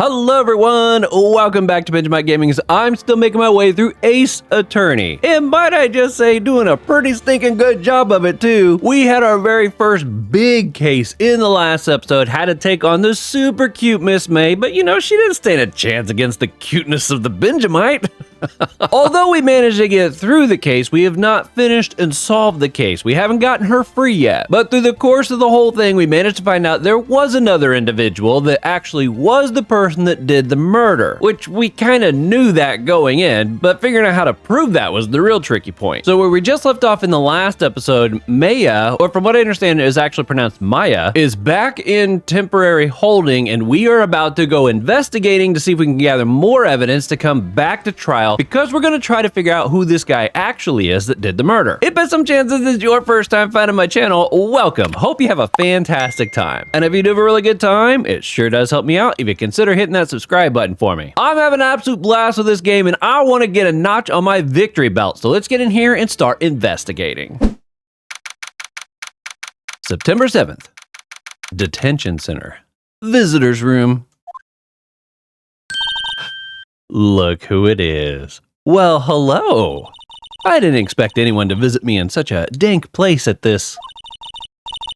Hello everyone, welcome back to Benjamight Gaming. I'm still making my way through Ace Attorney, and might I just say, doing a pretty stinking good job of it too. We had our very first big case in the last episode, had to take on the super cute Miss May, but you know, she didn't stand a chance against the cuteness of the Benjamite. Although we managed to get through the case, we have not finished and solved the case. We haven't gotten her free yet. But through the course of the whole thing, we managed to find out there was another individual that actually was the person that did the murder, which we kind of knew that going in, but figuring out how to prove that was the real tricky point. So where we just left off in the last episode, Maya, or from what I understand is actually pronounced Maya, is back in temporary holding, and we are about to go investigating to see if we can gather more evidence to come back to trial, because we're going to try to figure out who this guy actually is that did the murder. If by some chance this is your first time finding my channel, welcome. Hope you have a fantastic time. And if you do have a really good time, it sure does help me out if you consider hitting that subscribe button for me. I'm having an absolute blast with this game and I want to get a notch on my victory belt. So let's get in here and start investigating. September 7th, Detention Center, Visitors Room. Look who it is. Well, hello. I didn't expect anyone to visit me in such a dank place at this.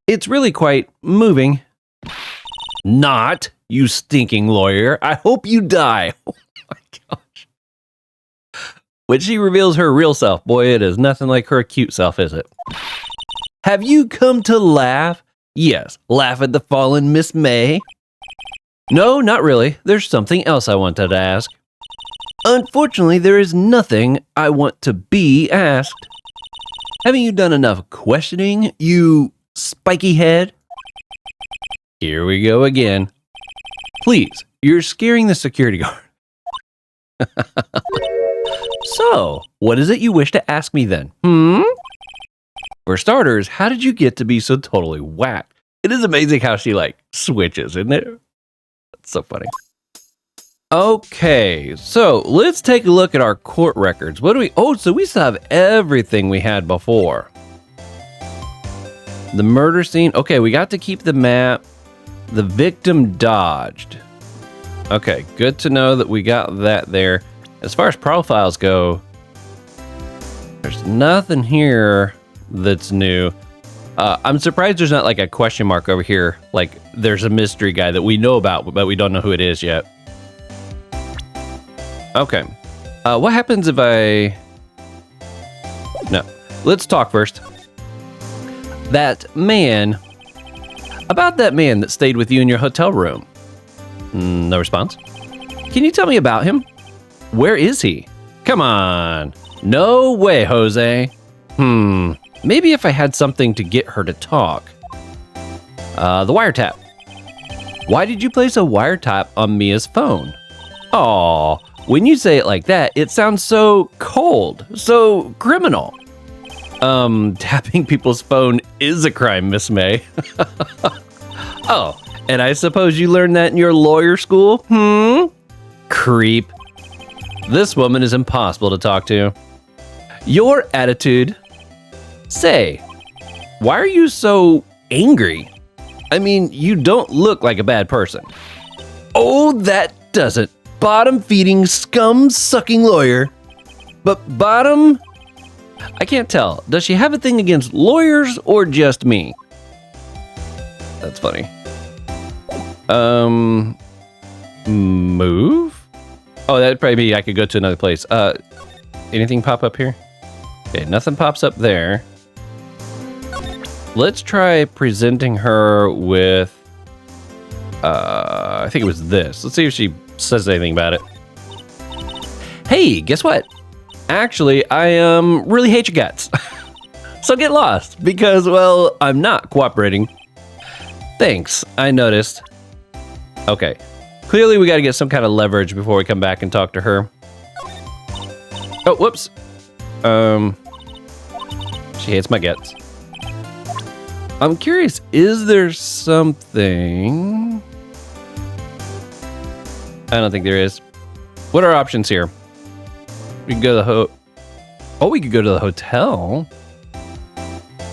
It's really quite moving. Not, you stinking lawyer. I hope you die. Oh my gosh. When she reveals her real self, boy, it is nothing like her cute self, is it? Have you come to laugh? Yes, laugh at the fallen Miss May. No, not really. There's something else I wanted to ask. Unfortunately, there is nothing I want to be asked. Haven't you done enough questioning, you spiky head? Here we go again. Please, you're scaring the security guard. So, what is it you wish to ask me then? For starters, how did you get to be so totally whacked? It is amazing how she, switches, isn't it? That's so funny. Okay, so let's take a look at our court records. What do we... Oh, so we still have everything we had before. The murder scene. Okay, we got to keep the map. The victim dodged. Okay, good to know that we got that there. As far as profiles go, there's nothing here that's new. I'm surprised there's not a question mark over here. There's a mystery guy that we know about, but we don't know who it is yet. Okay. What happens if I... No. Let's talk first. That man... About that man that stayed with you in your hotel room. No response. Can you tell me about him? Where is he? Come on. No way, Jose. Maybe if I had something to get her to talk. The wiretap. Why did you place a wiretap on Mia's phone? Aw. When you say it like that, it sounds so cold, so criminal. Tapping people's phone is a crime, Miss May. Oh, and I suppose you learned that in your lawyer school? Creep. This woman is impossible to talk to. Your attitude. Say, why are you so angry? I mean, you don't look like a bad person. Oh, that doesn't. Bottom-feeding, scum-sucking lawyer. But bottom... I can't tell. Does she have a thing against lawyers or just me? That's funny. Move? Oh, that'd probably be I could go to another place. Anything pop up here? Okay, nothing pops up there. Let's try presenting her with... I think it was this. Let's see if she says anything about it. Hey, guess what? Actually, I really hate your guts. So get lost, because, well, I'm not cooperating. Thanks, I noticed. Okay, clearly we gotta get some kind of leverage before we come back and talk to her. Oh, whoops. She hates my guts. I'm curious, is there something... I don't think there is. What are our options here? We can go to the we could go to the hotel.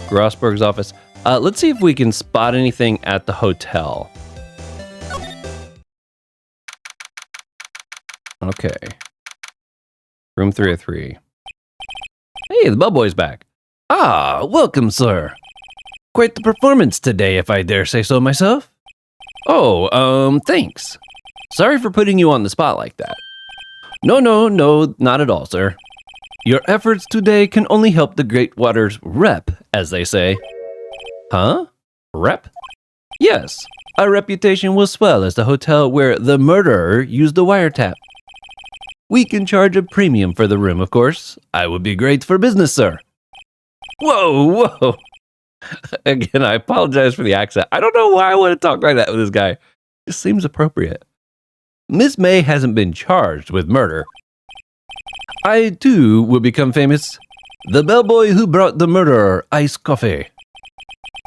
Grossberg's office. Let's see if we can spot anything at the hotel. Okay. Room 303. Hey, the bellboy's back. Ah, welcome, sir. Quite the performance today, if I dare say so myself. Oh, thanks. Sorry for putting you on the spot like that. No, not at all, sir. Your efforts today can only help the Great Waters rep, as they say. Huh? Rep? Yes, our reputation will swell as the hotel where the murderer used the wiretap. We can charge a premium for the room, of course. I would be great for business, sir. Whoa. Again, I apologize for the accent. I don't know why I want to talk like that with this guy. It just seems appropriate. Miss May hasn't been charged with murder. I, too, will become famous. The bellboy who brought the murderer iced coffee.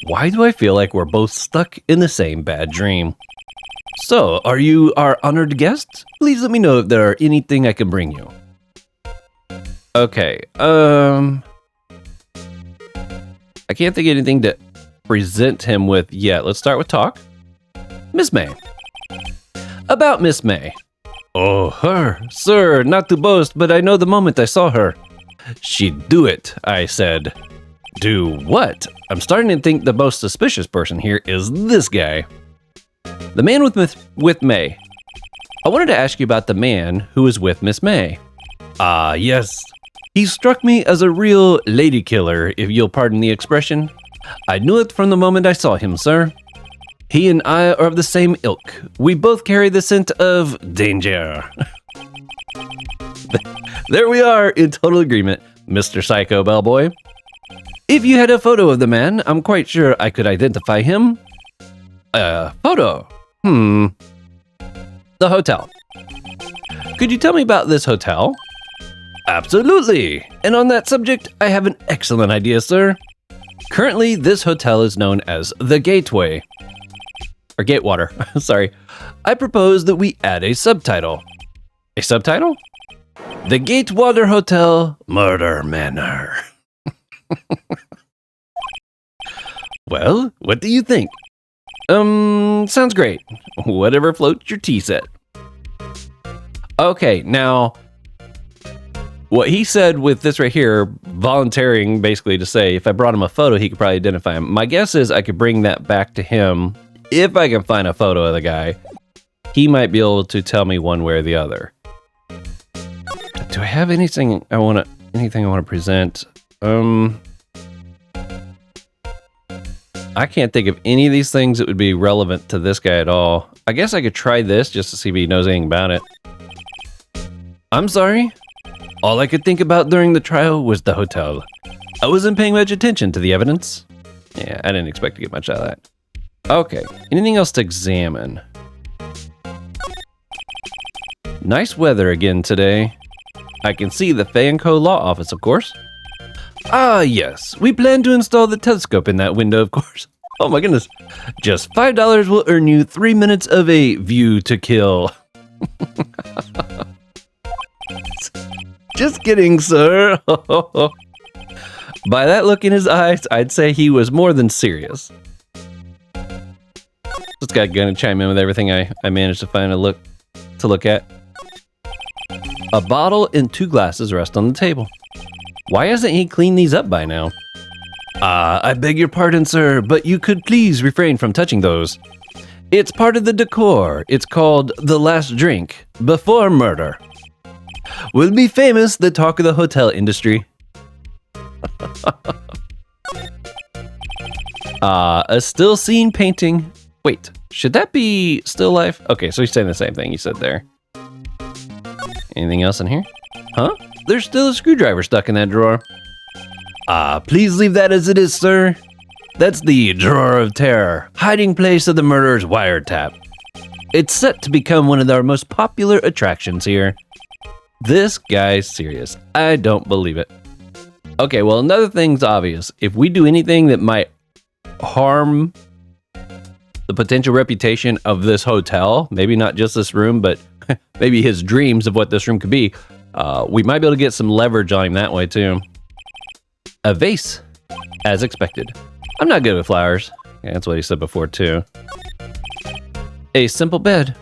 Why do I feel like we're both stuck in the same bad dream? So, are you our honored guest? Please let me know if there are anything I can bring you. Okay, I can't think of anything to present him with yet. Let's start with talk. Miss May. About Miss May. Oh, her. Sir, not to boast, but I know the moment I saw her. She'd do it, I said. Do what? I'm starting to think the most suspicious person here is this guy. The man with May. I wanted to ask you about the man who was with Miss May. Ah, yes. He struck me as a real lady killer, if you'll pardon the expression. I knew it from the moment I saw him, sir. He and I are of the same ilk. We both carry the scent of danger. There we are, in total agreement, Mr. Psycho Bellboy. If you had a photo of the man, I'm quite sure I could identify him. Photo? The hotel. Could you tell me about this hotel? Absolutely. And on that subject, I have an excellent idea, sir. Currently, this hotel is known as the Gateway. Or Gatewater, sorry. I propose that we add a subtitle. A subtitle? The Gatewater Hotel Murder Manor. Well, what do you think? Sounds great. Whatever floats your tea set. Okay, now, what he said with this right here, volunteering basically to say, if I brought him a photo, he could probably identify him. My guess is I could bring that back to him. If I can find a photo of the guy, he might be able to tell me one way or the other. Do I have anything I want to present? I can't think of any of these things that would be relevant to this guy at all. I guess I could try this just to see if he knows anything about it. I'm sorry. All I could think about during the trial was the hotel. I wasn't paying much attention to the evidence. Yeah, I didn't expect to get much out of that. Okay, anything else to examine? Nice weather again today. I can see the Fanco Law Office, of course. Ah, yes. We plan to install the telescope in that window, of course. Oh my goodness. Just $5 will earn you 3 minutes of a view to kill. Just kidding, sir. By that look in his eyes, I'd say he was more than serious. This guy gonna chime in with everything I managed to find to look at. A bottle and 2 glasses rest on the table. Why hasn't he cleaned these up by now? I beg your pardon, sir, but you could please refrain from touching those. It's part of the decor. It's called the last drink before murder. We'll be famous, the talk of the hotel industry. A still scene painting. Wait, should that be still life? Okay, so he's saying the same thing you said there. Anything else in here? Huh? There's still a screwdriver stuck in that drawer. Please leave that as it is, sir. That's the Drawer of Terror, hiding place of the murderer's wiretap. It's set to become one of our most popular attractions here. This guy's serious. I don't believe it. Okay, well, another thing's obvious. If we do anything that might harm the potential reputation of this hotel, maybe not just this room, but maybe his dreams of what this room could be, we might be able to get some leverage on him that way too. A vase, as expected. I'm not good with flowers. Yeah, that's what he said before too. A simple bed.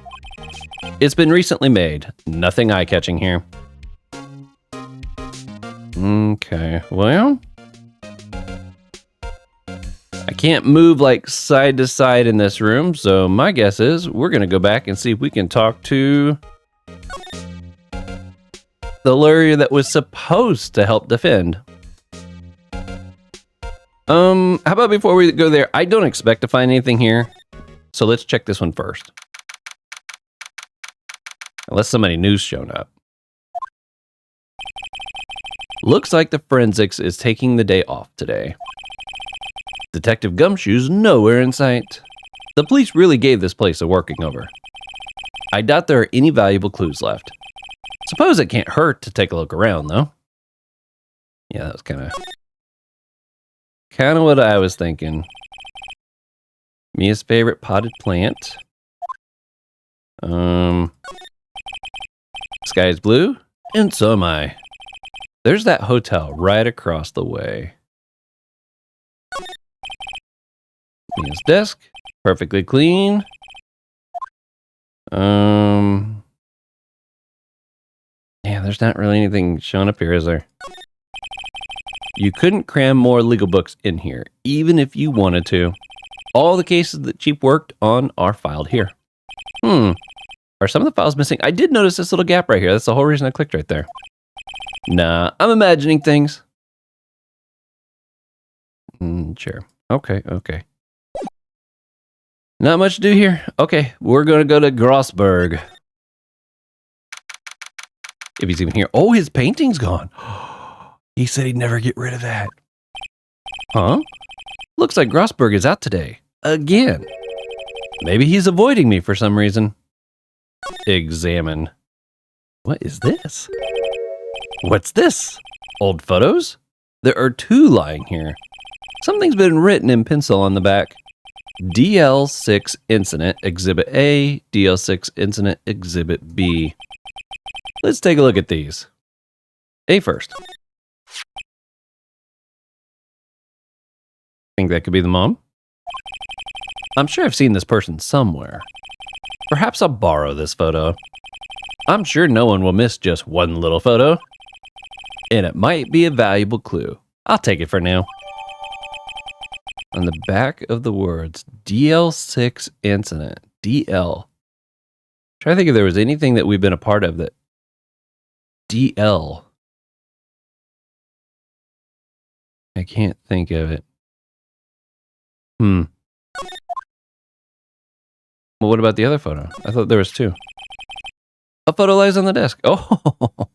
It's been recently made. Nothing eye-catching here. Okay, well, I can't move like side to side in this room, so my guess is we're gonna go back and see if we can talk to the lawyer that was supposed to help defend. How about before we go there, I don't expect to find anything here, so let's check this one first. Unless somebody new's shown up. Looks like the forensics is taking the day off today. Detective Gumshoe's nowhere in sight. The police really gave this place a working over. I doubt there are any valuable clues left. Suppose it can't hurt to take a look around, though. Yeah, that was kind of what I was thinking. Mia's favorite potted plant. Sky is blue, and so am I. There's that hotel right across the way. Mia's desk, perfectly clean. Yeah, there's not really anything showing up here, is there? You couldn't cram more legal books in here, even if you wanted to. All the cases that Chief worked on are filed here. Are some of the files missing? I did notice this little gap right here. That's the whole reason I clicked right there. Nah, I'm imagining things. Sure. Okay. Not much to do here. Okay, we're going to go to Grossberg. If he's even here. Oh, his painting's gone. He said he'd never get rid of that. Huh? Looks like Grossberg is out today. Again. Maybe he's avoiding me for some reason. Examine. What is this? What's this? Old photos? There are 2 lying here. Something's been written in pencil on the back. DL6 Incident Exhibit A, DL6 Incident Exhibit B. Let's take a look at these. A first. Think that could be the mom? I'm sure I've seen this person somewhere. Perhaps I'll borrow this photo. I'm sure no one will miss just one little photo. And it might be a valuable clue. I'll take it for now. On the back of the words, DL6 Incident. DL. Try to think if there was anything that we've been a part of that DL. I can't think of it. Well, what about the other photo? I thought there was 2. A photo lies on the desk. Oh,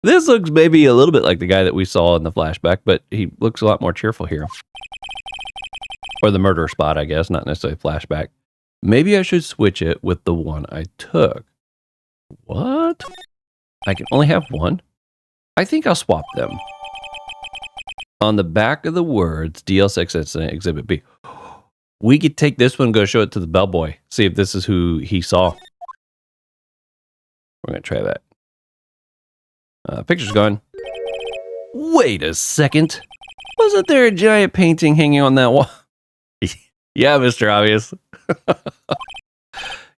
this looks maybe a little bit like the guy that we saw in the flashback, but he looks a lot more cheerful here. Or the murder spot, I guess, not necessarily flashback. Maybe I should switch it with the one I took. What? I can only have one? I think I'll swap them. On the back of the words, DL6 Incident Exhibit B. We could take this one and go show it to the bellboy. See if this is who he saw. We're going to try that. Picture's gone. Wait a second. Wasn't there a giant painting hanging on that wall? Yeah, Mr. Obvious.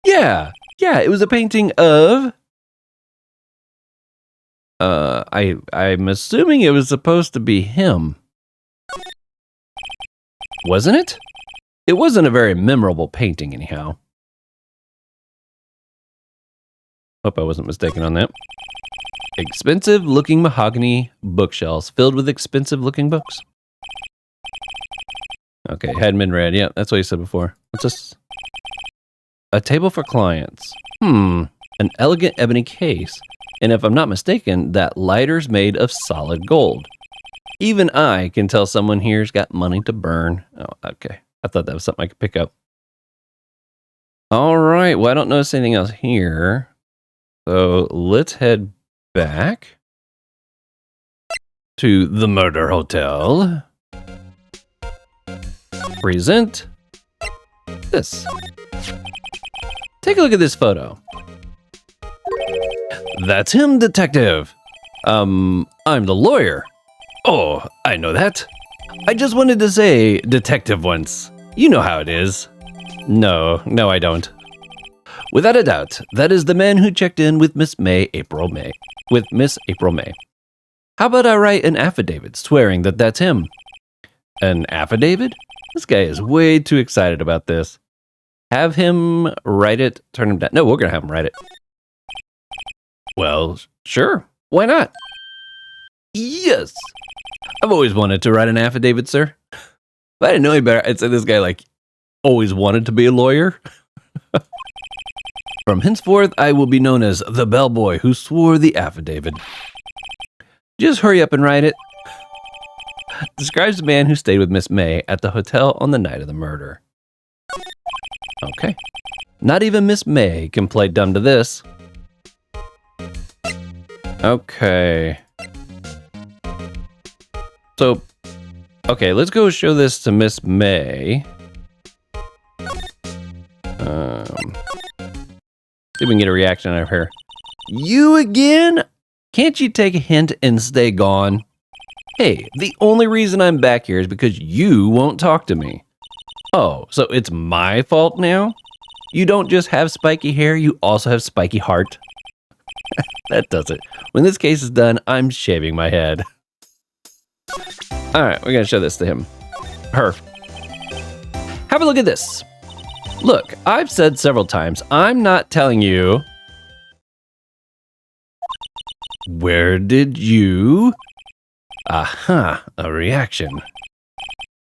Yeah, it was a painting of... I'm assuming it was supposed to be him. Wasn't it? It wasn't a very memorable painting anyhow. Hope I wasn't mistaken on that. Expensive looking mahogany bookshelves filled with expensive looking books. Okay, hadn't been read. Yeah, that's what you said before. What's this? A table for clients. An elegant ebony case. And if I'm not mistaken, that lighter's made of solid gold. Even I can tell someone here's got money to burn. Oh, okay. I thought that was something I could pick up. All right. Well, I don't notice anything else here. So let's head back to the murder hotel. Present this. Take a look at this photo. That's him, detective. I'm the lawyer. Oh, I know that. I just wanted to say detective once. You know how it is. No, I don't. Without a doubt, that is the man who checked in with Miss April May. How about I write an affidavit swearing that that's him? An affidavit? This guy is way too excited about this. Have him write it, turn him down. No, we're going to have him write it. Well, sure. Why not? Yes. I've always wanted to write an affidavit, sir. If I didn't know any better, I'd say this guy, like, always wanted to be a lawyer. From henceforth, I will be known as the bellboy who swore the affidavit. Just hurry up and write it. Describes the man who stayed with Miss May at the hotel on the night of the murder. Okay. Not even Miss May can play dumb to this. Okay. So, okay, let's go show this to Miss May. See if we can get a reaction out of her. You again? Can't you take a hint and stay gone? Hey, the only reason I'm back here is because you won't talk to me. Oh, so it's my fault now? You don't just have spiky hair, you also have spiky heart. That does it. When this case is done, I'm shaving my head. Alright, we're gonna show this to him. Her. Have a look at this. Look, I've said several times, I'm not telling you. Where did you? Aha, a reaction.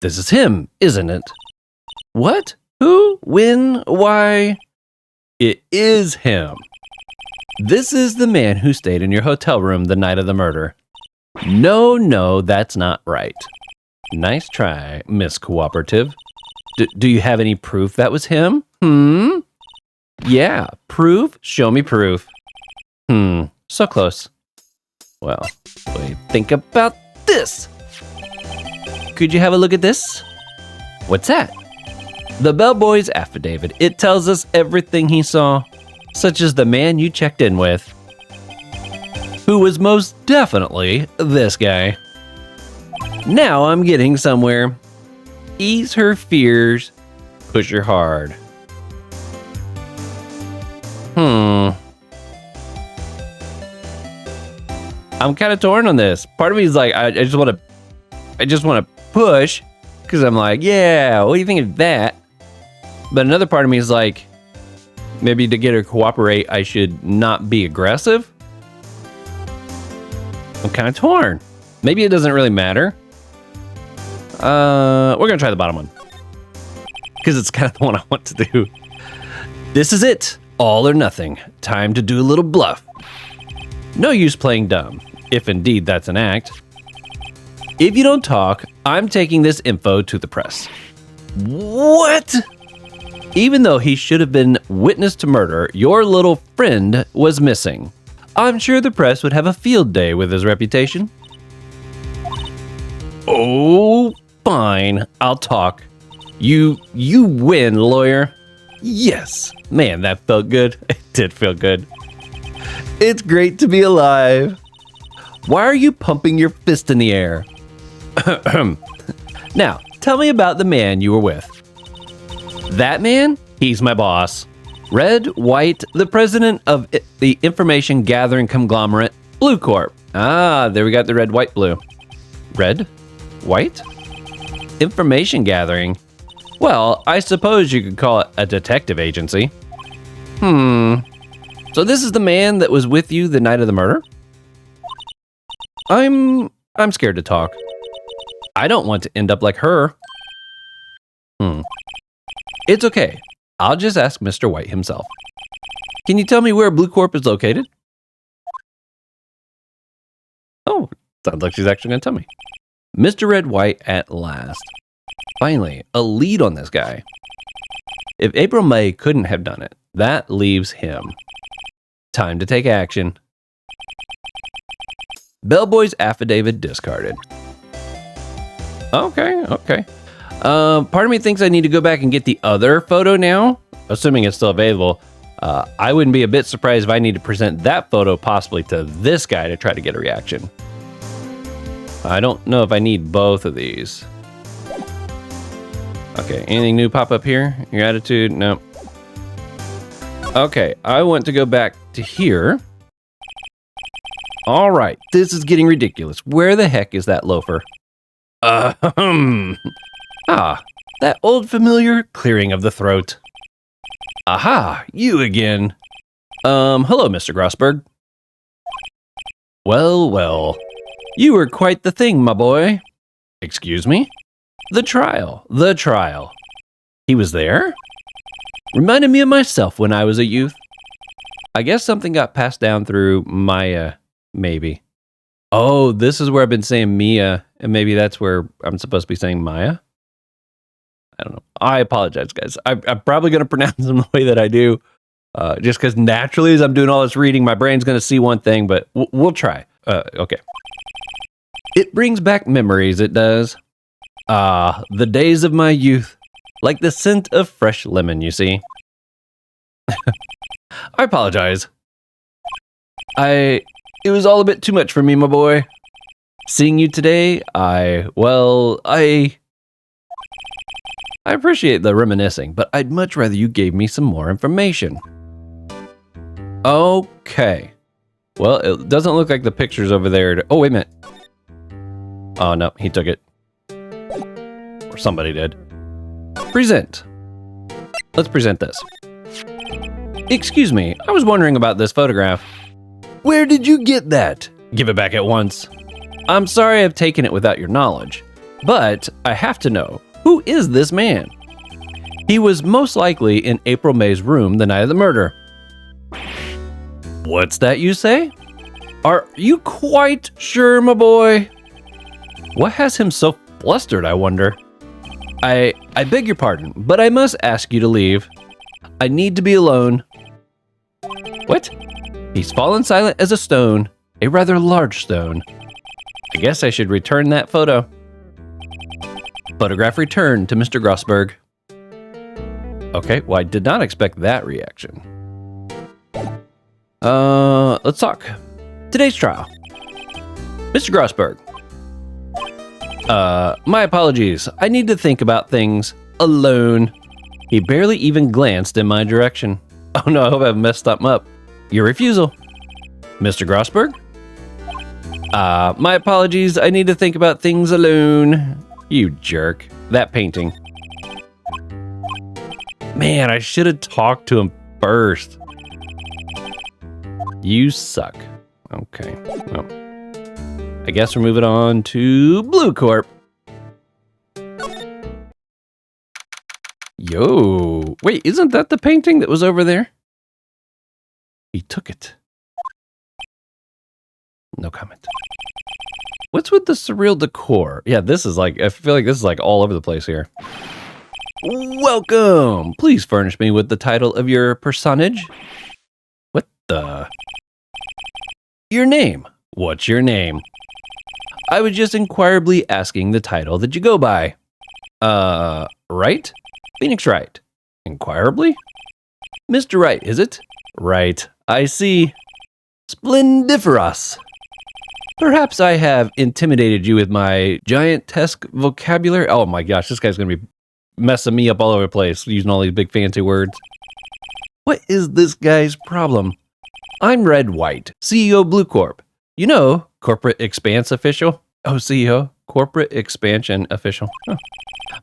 This is him, isn't it? What? Who? When? Why? It is him. This is the man who stayed in your hotel room the night of the murder. No, that's not right. Nice try, Miss Cooperative. Do you have any proof that was him? Yeah, proof? Show me proof. So close. Well, what do you think about this? Could you have a look at this? What's that? The bellboy's affidavit. It tells us everything he saw, such as the man you checked in with, who was most definitely this guy. Now I'm getting somewhere. Ease her fears, push her hard. I'm kind of torn on this. Part of me is like, I just want to push, because I'm like, yeah, what do you think of that? But another part of me is like, maybe to get her to cooperate, I should not be aggressive. I'm kind of torn. Maybe it doesn't really matter. We're gonna try the bottom one, because it's kind of the one I want to do. This is it. All or nothing. Time to do a little bluff. No use playing dumb, if indeed that's an act. If you don't talk, I'm taking this info to the press. What? Even though he should have been witness to murder, your little friend was missing. I'm sure the press would have a field day with his reputation. Oh, fine. I'll talk. You win, lawyer. Yes. Man, that felt good. It did feel good. It's great to be alive. Why are you pumping your fist in the air? Now, tell me about the man you were with. That man? He's my boss. Red, White, the president of the information gathering conglomerate, Blue Corp. Ah, there we got the red, white, blue. Red? White? Information gathering? Well, I suppose you could call it a detective agency. So this is the man that was with you the night of the murder? I'm scared to talk. I don't want to end up like her. It's okay. I'll just ask Mr. White himself. Can you tell me where Blue Corp is located? Oh, sounds like she's actually going to tell me. Mr. Red White at last. Finally, a lead on this guy. If April May couldn't have done it, that leaves him. Time to take action. Bellboy's affidavit discarded. Okay. Part of me thinks I need to go back and get the other photo now, assuming it's still available. I wouldn't be a bit surprised if I need to present that photo possibly to this guy to try to get a reaction. I don't know if I need both of these. Okay, anything new pop up here? Your attitude? No. Okay, I want to go back to here. All right, this is getting ridiculous. Where the heck is that loafer? Ah, that old familiar clearing of the throat. Aha, you again. Hello, Mr. Grossberg. Well, well. You were quite the thing, my boy. Excuse me? The trial. He was there? Reminded me of myself when I was a youth. I guess something got passed down through Maya, maybe. Oh, this is where I've been saying Mia, and maybe that's where I'm supposed to be saying Maya? I don't know. I apologize, guys. I'm probably going to pronounce them the way that I do, just because naturally as I'm doing all this reading, my brain's going to see one thing, but we'll try. Okay. It brings back memories, it does. Ah, the days of my youth. Like the scent of fresh lemon, you see. I apologize. It was all a bit too much for me, my boy. Seeing you today, I appreciate the reminiscing, but I'd much rather you gave me some more information. Okay. Well, it doesn't look like the picture's over there. Oh, wait a minute. Oh, no, he took it. Or somebody did. Present. Let's present this. Excuse me, I was wondering about this photograph. Where did you get that? Give it back at once. I'm sorry I've taken it without your knowledge, but I have to know, who is this man? He was most likely in April May's room the night of the murder. What's that you say? Are you quite sure, my boy? What has him so flustered, I wonder? I beg your pardon, but I must ask you to leave. I need to be alone. What? He's fallen silent as a stone, a rather large stone. I guess I should return that photo. Photograph returned to Mr. Grossberg. Okay, well, I did not expect that reaction. Let's talk. Today's trial. Mr. Grossberg. My apologies. I need to think about things alone. He barely even glanced in my direction. Oh no, I hope I've messed something up. Your refusal. Mr. Grossberg? My apologies. I need to think about things alone. You jerk. That painting. Man, I should have talked to him first. You suck. Okay. Well, I guess we're moving on to Blue Corp. Yo. Wait, isn't that the painting that was over there? He took it. No comment. What's with the surreal decor? Yeah, this is like, I feel like this is like all over the place here. Welcome! Please furnish me with the title of your personage. What the? Your name. What's your name? I was just inquirably asking the title that you go by. Wright? Phoenix Wright. Inquirably? Mr. Wright, is it? Right. I see. Splendiferous. Perhaps I have intimidated you with my giantesque vocabulary. Oh my gosh, this guy's going to be messing me up all over the place, using all these big fancy words. What is this guy's problem? I'm Red White, CEO Blue Corp. You know, corporate expanse official. Oh, CEO, corporate expansion official. Huh.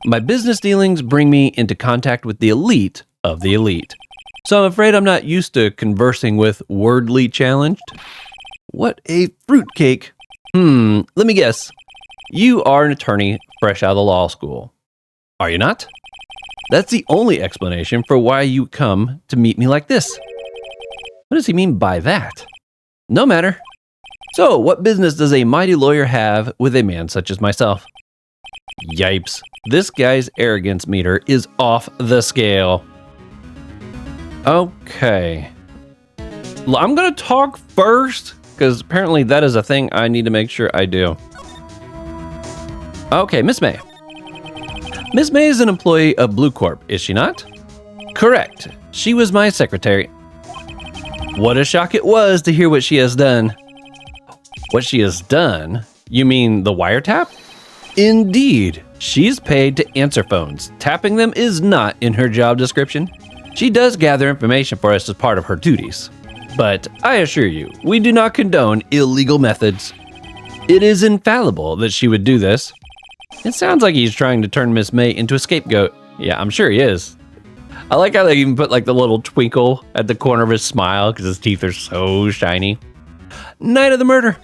My business dealings bring me into contact with the elite of the elite. So I'm afraid I'm not used to conversing with wordly challenged. What a fruitcake. Let me guess. You are an attorney fresh out of the law school. Are you not? That's the only explanation for why you come to meet me like this. What does he mean by that? No matter. So, what business does a mighty lawyer have with a man such as myself? Yipes. This guy's arrogance meter is off the scale. Okay. I'm going to talk first, because apparently that is a thing I need to make sure I do. Okay, Miss May. Miss May is an employee of Blue Corp, is she not? Correct. She was my secretary. What a shock it was to hear what she has done. What she has done? You mean the wiretap? Indeed. She's paid to answer phones. Tapping them is not in her job description. She does gather information for us as part of her duties. But I assure you, we do not condone illegal methods. It is infallible that she would do this. It sounds like he's trying to turn Miss May into a scapegoat. Yeah, I'm sure he is. I like how they even put like the little twinkle at the corner of his smile because his teeth are so shiny. Night of the murder.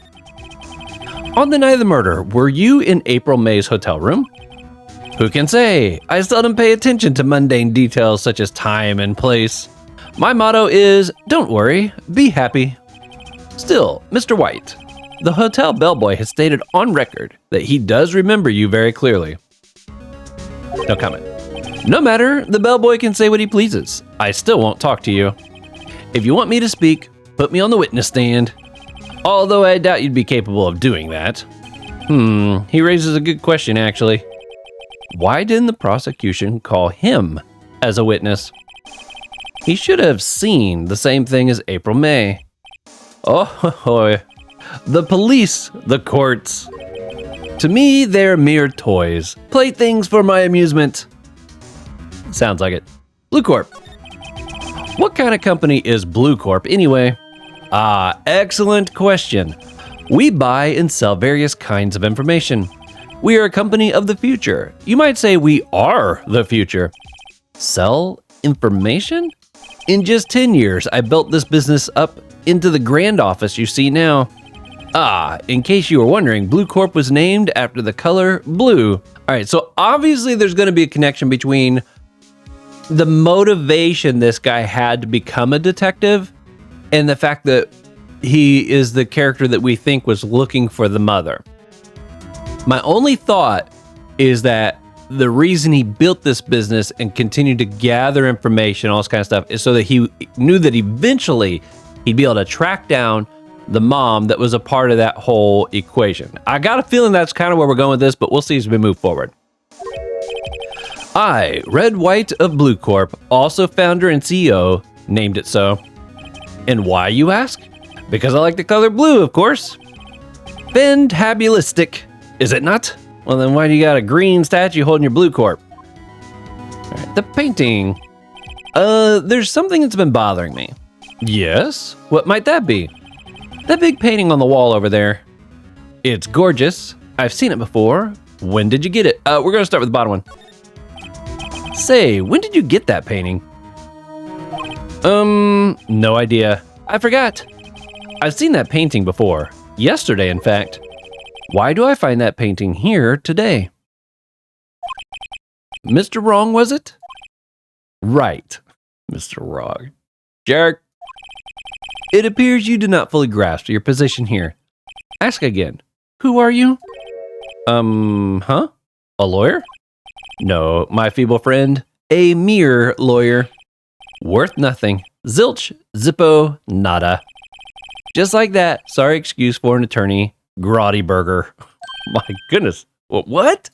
On the night of the murder, were you in April May's hotel room? Who can say? I seldom pay attention to mundane details such as time and place. My motto is, don't worry, be happy. Still, Mr. White, the hotel bellboy has stated on record that he does remember you very clearly. No comment. No matter, the bellboy can say what he pleases. I still won't talk to you. If you want me to speak, put me on the witness stand. Although I doubt you'd be capable of doing that. He raises a good question, actually. Why didn't the prosecution call him as a witness? He should have seen the same thing as April May. Oh, the police, the courts. To me, they're mere toys, playthings for my amusement. Sounds like it. Blue Corp. What kind of company is Blue Corp anyway? Excellent question. We buy and sell various kinds of information. We are a company of the future. You might say we are the future. Sell information? In just 10 years, I built this business up into the grand office you see now. In case you were wondering, Blue Corp was named after the color blue. All right, so obviously there's going to be a connection between the motivation this guy had to become a detective and the fact that he is the character that we think was looking for the mother. My only thought is that the reason he built this business and continued to gather information, all this kind of stuff, is so that he knew that eventually he'd be able to track down the mom that was a part of that whole equation. I got a feeling that's kind of where we're going with this, but we'll see as we move forward. I, Red White of Blue Corp, also founder and CEO, named it so. And why, you ask? Because I like the color blue, of course. Fantabulistic, is it not? Well, then why do you got a green statue holding your Blue Corp? All right, the painting. There's something that's been bothering me. Yes? What might that be? That big painting on the wall over there. It's gorgeous. I've seen it before. When did you get it? We're gonna start with the bottom one. Say, when did you get that painting? No idea. I forgot. I've seen that painting before. Yesterday, in fact. Why do I find that painting here today? Mr. Wrong, was it? Right, Mr. Wrong. Jerk. It appears you do not fully grasp your position here. Ask again. Who are you? A lawyer? No, my feeble friend. A mere lawyer. Worth nothing. Zilch, zippo, nada. Just like that. Sorry excuse for an attorney. Grotty burger. My goodness. What?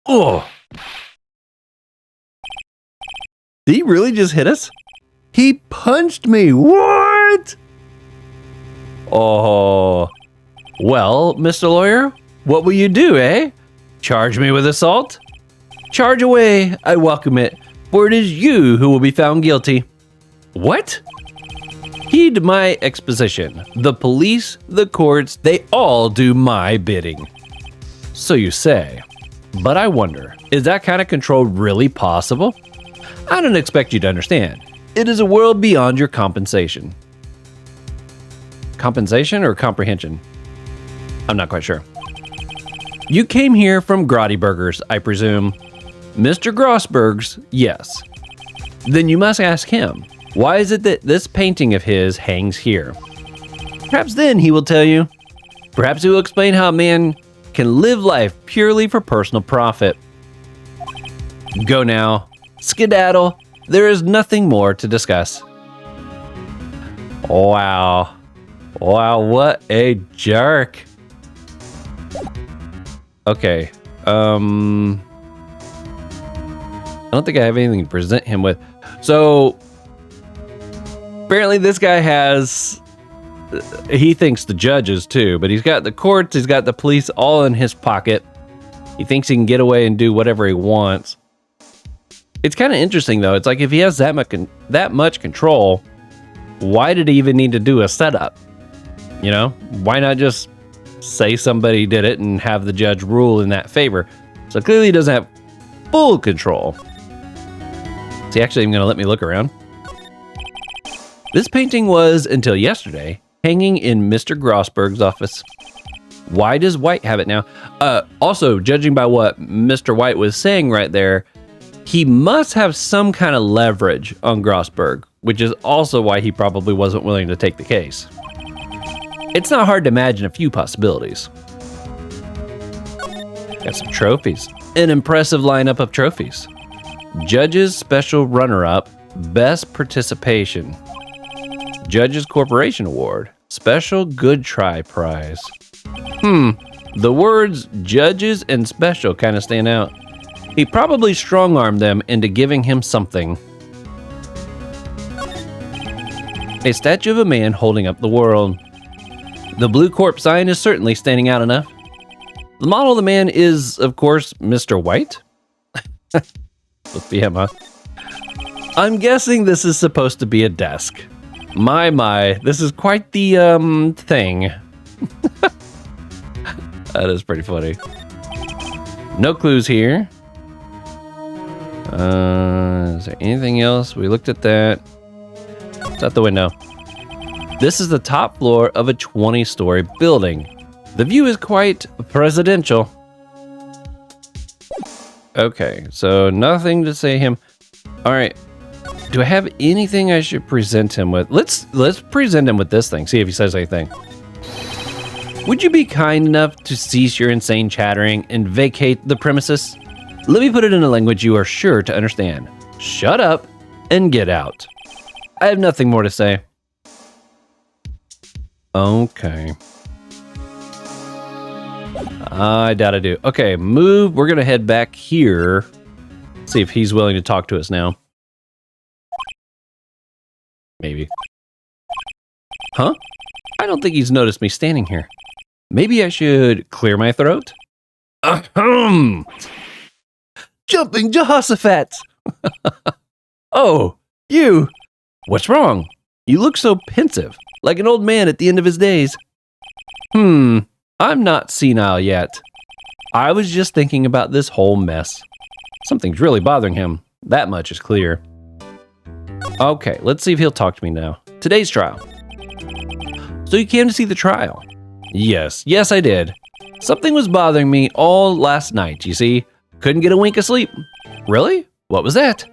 Oh. Did he really just hit us? He punched me. What? Oh. Well, Mr. Lawyer, what will you do, eh? Charge me with assault? Charge away. I welcome it, for it is you who will be found guilty. What? Heed my exposition. The police, the courts, they all do my bidding. So you say. But I wonder, is that kind of control really possible? I don't expect you to understand. It is a world beyond your compensation. Compensation or comprehension? I'm not quite sure. You came here from Grotty Burgers, I presume. Mr. Grossberg's, yes. Then you must ask him, why is it that this painting of his hangs here? Perhaps then he will tell you. Perhaps he will explain how a man can live life purely for personal profit. Go now. Skedaddle. There is nothing more to discuss. Wow. Wow, what a jerk. Okay. I don't think I have anything to present him with. So, apparently this guy has, he thinks the judges too, but he's got the courts, he's got the police all in his pocket. He thinks he can get away and do whatever he wants. It's kind of interesting, though. It's like if he has that much control, why did he even need to do a setup? You know, why not just say somebody did it and have the judge rule in that favor? So clearly he doesn't have full control. Is he actually even going to let me look around? This painting was, until yesterday, hanging in Mr. Grossberg's office. Why does White have it now? Also, judging by what Mr. White was saying right there, he must have some kind of leverage on Grossberg, which is also why he probably wasn't willing to take the case. It's not hard to imagine a few possibilities. Got some trophies. An impressive lineup of trophies. Judge's Special Runner-Up, Best Participation. Judge's Corporation Award, Special Good Try Prize. The words judges and special kind of stand out. He probably strong-armed them into giving him something. A statue of a man holding up the world. The Blue Corp sign is certainly standing out enough. The model of the man is, of course, Mr. White. Let's be him, huh? I'm guessing this is supposed to be a desk. My, this is quite the, thing. That is pretty funny. No clues here. Is there anything else? We looked at that. It's out the window. This is the top floor of a 20-story building. The view is quite presidential. Okay, so nothing to say him. All right. Do I have anything I should present him with? Let's present him with this thing. See if he says anything. Would you be kind enough to cease your insane chattering and vacate the premises? Let me put it in a language you are sure to understand. Shut up and get out. I have nothing more to say. Okay. I doubt I do. Okay, move. We're going to head back here. See if he's willing to talk to us now. Maybe. Huh? I don't think he's noticed me standing here. Maybe I should clear my throat? Ahem! Jumping Jehoshaphat! Oh, you! What's wrong? You look so pensive, like an old man at the end of his days. I'm not senile yet. I was just thinking about this whole mess. Something's really bothering him. That much is clear. Okay, let's see if he'll talk to me now. Today's trial. So you came to see the trial? Yes, I did. Something was bothering me all last night, you see. Couldn't get a wink of sleep. Really? What was that?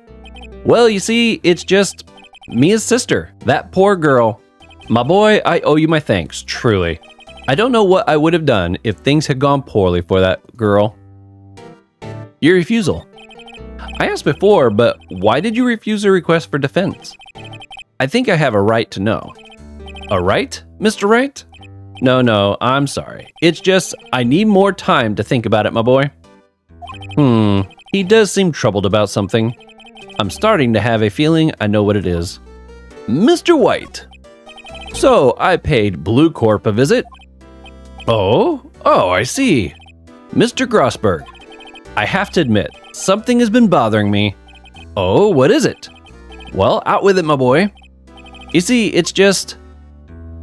Well, you see, it's just Mia's sister, that poor girl. My boy, I owe you my thanks, truly. I don't know what I would have done if things had gone poorly for that girl. Your refusal. I asked before, but why did you refuse a request for defense? I think I have a right to know. A right, Mr. Wright? No, I'm sorry. It's just, I need more time to think about it, my boy. He does seem troubled about something. I'm starting to have a feeling I know what it is. Mr. White. So, I paid Blue Corp a visit. Oh, I see. Mr. Grossberg, I have to admit, something has been bothering me. Oh, what is it? Well, out with it, my boy. You see, it's just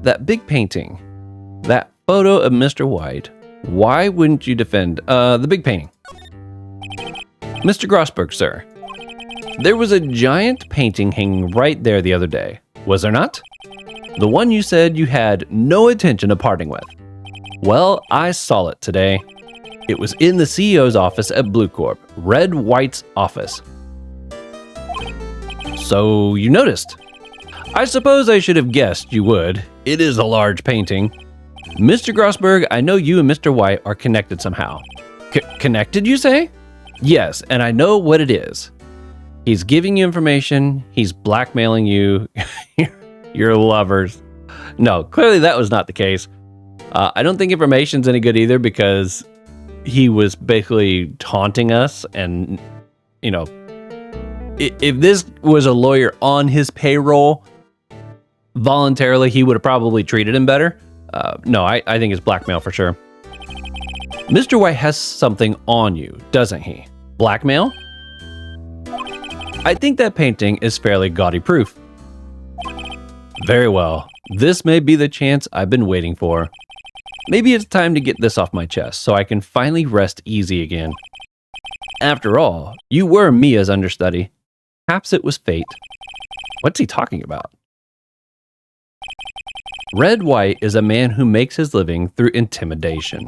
that big painting, that photo of Mr. White. Why wouldn't you defend the big painting? Mr. Grossberg, sir, there was a giant painting hanging right there the other day, was there not? The one you said you had no intention of parting with. Well, I saw it today. It was in the CEO's office at Blue Corp, Red White's office. So you noticed? I suppose I should have guessed you would. It is a large painting. Mr. Grossberg, I know you and Mr. White are connected somehow. Connected, you say? Yes, and I know what it is. He's giving you information. He's blackmailing you. Your lovers. No, clearly that was not the case. I don't think information's any good either because he was basically taunting us. And, you know, if this was a lawyer on his payroll, voluntarily, he would have probably treated him better. No, I think it's blackmail for sure. Mr. White has something on you, doesn't he? Blackmail? I think that painting is fairly gaudy proof. Very well. This may be the chance I've been waiting for. Maybe it's time to get this off my chest so I can finally rest easy again. After all, you were Mia's understudy. Perhaps it was fate. What's he talking about? Red White is a man who makes his living through intimidation.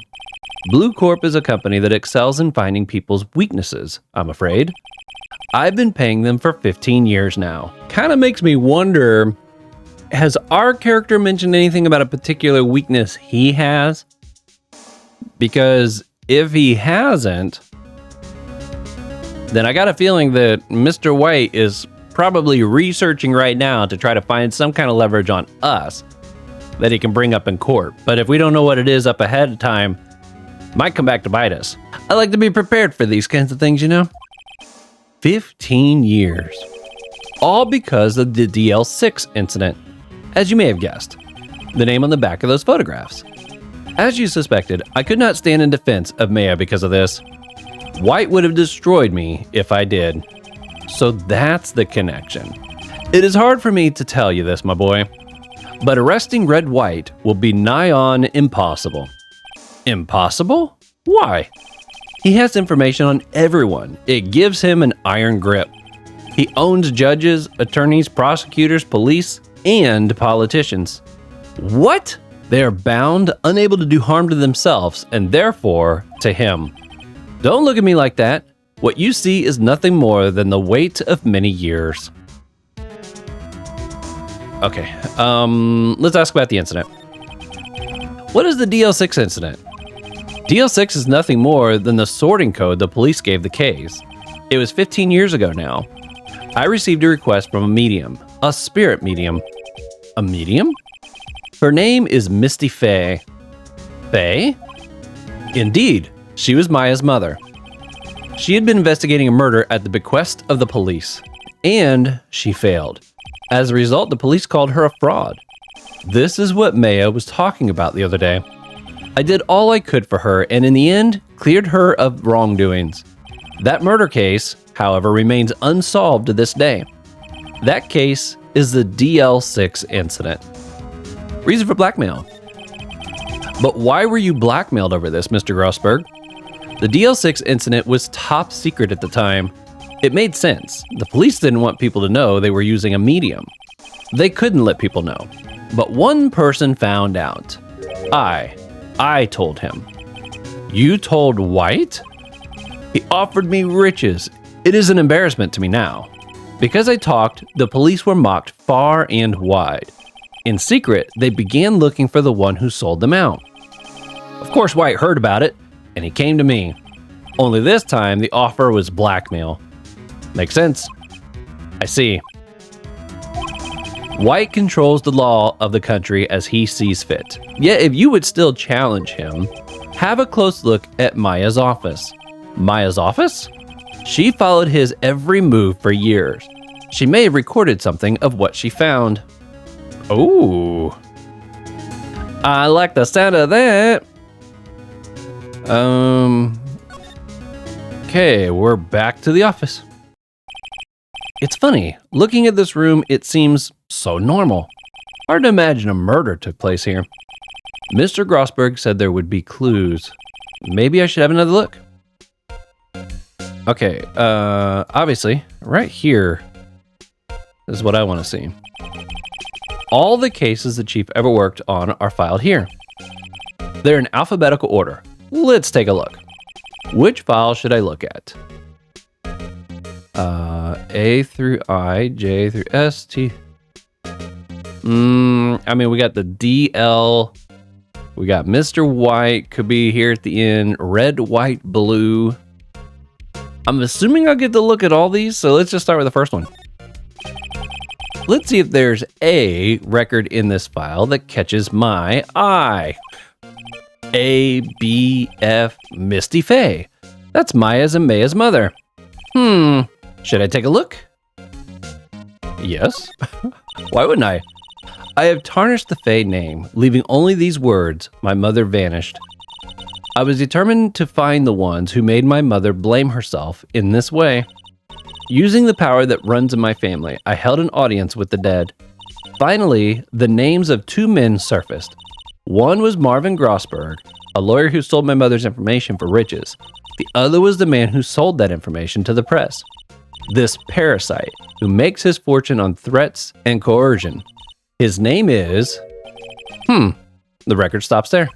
Blue Corp is a company that excels in finding people's weaknesses, I'm afraid. I've been paying them for 15 years now. Kind of makes me wonder, has our character mentioned anything about a particular weakness he has? Because if he hasn't, then I got a feeling that Mr. White is probably researching right now to try to find some kind of leverage on us that he can bring up in court. But if we don't know what it is up ahead of time, it might come back to bite us. I like to be prepared for these kinds of things, you know? 15 years. All because of the DL6 incident. As you may have guessed, the name on the back of those photographs. As you suspected, I could not stand in defense of Maya because of this. White would have destroyed me if I did. So that's the connection. It is hard for me to tell you this, my boy, but arresting Red White will be nigh on impossible. Impossible? Why? He has information on everyone. It gives him an iron grip. He owns judges, attorneys, prosecutors, police, and politicians. What? They are bound, unable to do harm to themselves, and therefore to him. Don't look at me like that. What you see is nothing more than the weight of many years. Okay, let's ask about the incident. What is the DL6 incident? DL6 is nothing more than the sorting code the police gave the case. It was 15 years ago now. I received a request from a medium, a spirit medium. A medium? Her name is Misty Faye. Faye? Indeed, she was Maya's mother. She had been investigating a murder at the bequest of the police, and she failed. As a result, the police called her a fraud. This is what Maya was talking about the other day. I did all I could for her, and in the end, cleared her of wrongdoings. That murder case, however, remains unsolved to this day. That case is the DL6 incident. Reason for blackmail. But why were you blackmailed over this, Mr. Grossberg? The DL6 incident was top secret at the time. It made sense. The police didn't want people to know they were using a medium. They couldn't let people know. But one person found out. I told him. You told White? He offered me riches. It is an embarrassment to me now. Because I talked, the police were mocked far and wide. In secret, they began looking for the one who sold them out. Of course, White heard about it, and he came to me. Only this time, the offer was blackmail. Makes sense. I see. White controls the law of the country as he sees fit. Yet if you would still challenge him, have a close look at Maya's office. Maya's office? She followed his every move for years. She may have recorded something of what she found. Ooh. I like the sound of that. Okay, we're back to the office. It's funny, looking at this room, it seems so normal. Hard to imagine a murder took place here. Mr. Grossberg said there would be clues. Maybe I should have another look. Okay, obviously, right here is what I want to see. All the cases the chief ever worked on are filed here. They're in alphabetical order. Let's take a look. Which file should I look at? A through I, J through S, T. I mean, we got the DL. We got Mr. White, could be here at the end. Red, white, blue. I'm assuming I'll get to look at all these, so let's just start with the first one. Let's see if there's a record in this file that catches my eye. A, B, F, Misty Faye. That's Maya's and Maya's mother. Should I take a look? Yes. Why wouldn't I? I have tarnished the Faye name, leaving only these words, my mother vanished. I was determined to find the ones who made my mother blame herself in this way. Using the power that runs in my family, I held an audience with the dead. Finally, the names of 2 men surfaced. One was Marvin Grossberg, a lawyer who sold my mother's information for riches. The other was the man who sold that information to the press. This parasite, who makes his fortune on threats and coercion. His name is... The record stops there.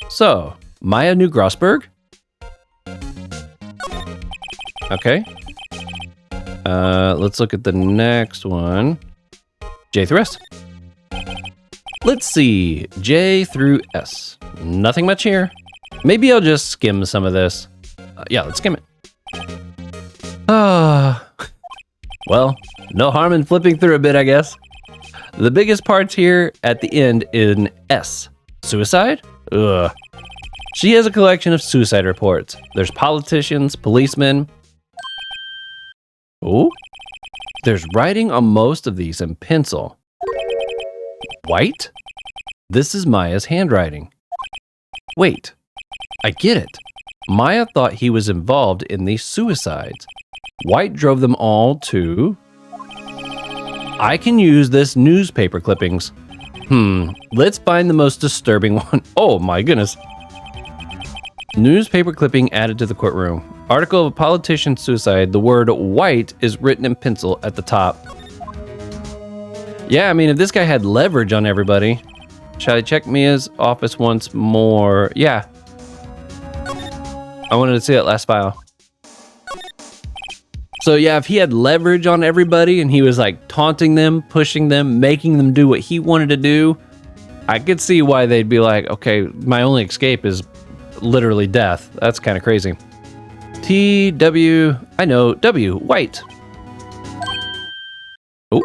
So, Maya knew Grossberg? Okay. Let's look at the next one. J through S. Let's see. J through S. Nothing much here. Maybe I'll just skim some of this. Yeah, let's skim it. Well, no harm in flipping through a bit, I guess. The biggest parts here at the end in S. Suicide? Ugh. She has a collection of suicide reports. There's politicians, policemen. Oh, there's writing on most of these in pencil. White? This is Maya's handwriting. Wait, I get it. Maya thought he was involved in these suicides. White drove them all to... I can use this newspaper clippings. Let's find the most disturbing one. Oh my goodness. Newspaper clipping added to the courtroom. Article of a politician's suicide. The word white is written in pencil at the top. Yeah, I mean, if this guy had leverage on everybody. Shall I check Mia's office once more? Yeah. I wanted to see that last file. So yeah, if he had leverage on everybody and he was like taunting them, pushing them, making them do what he wanted to do, I could see why they'd be like, okay, my only escape is literally death. That's kind of crazy. T-W, I know, W, white. Oh,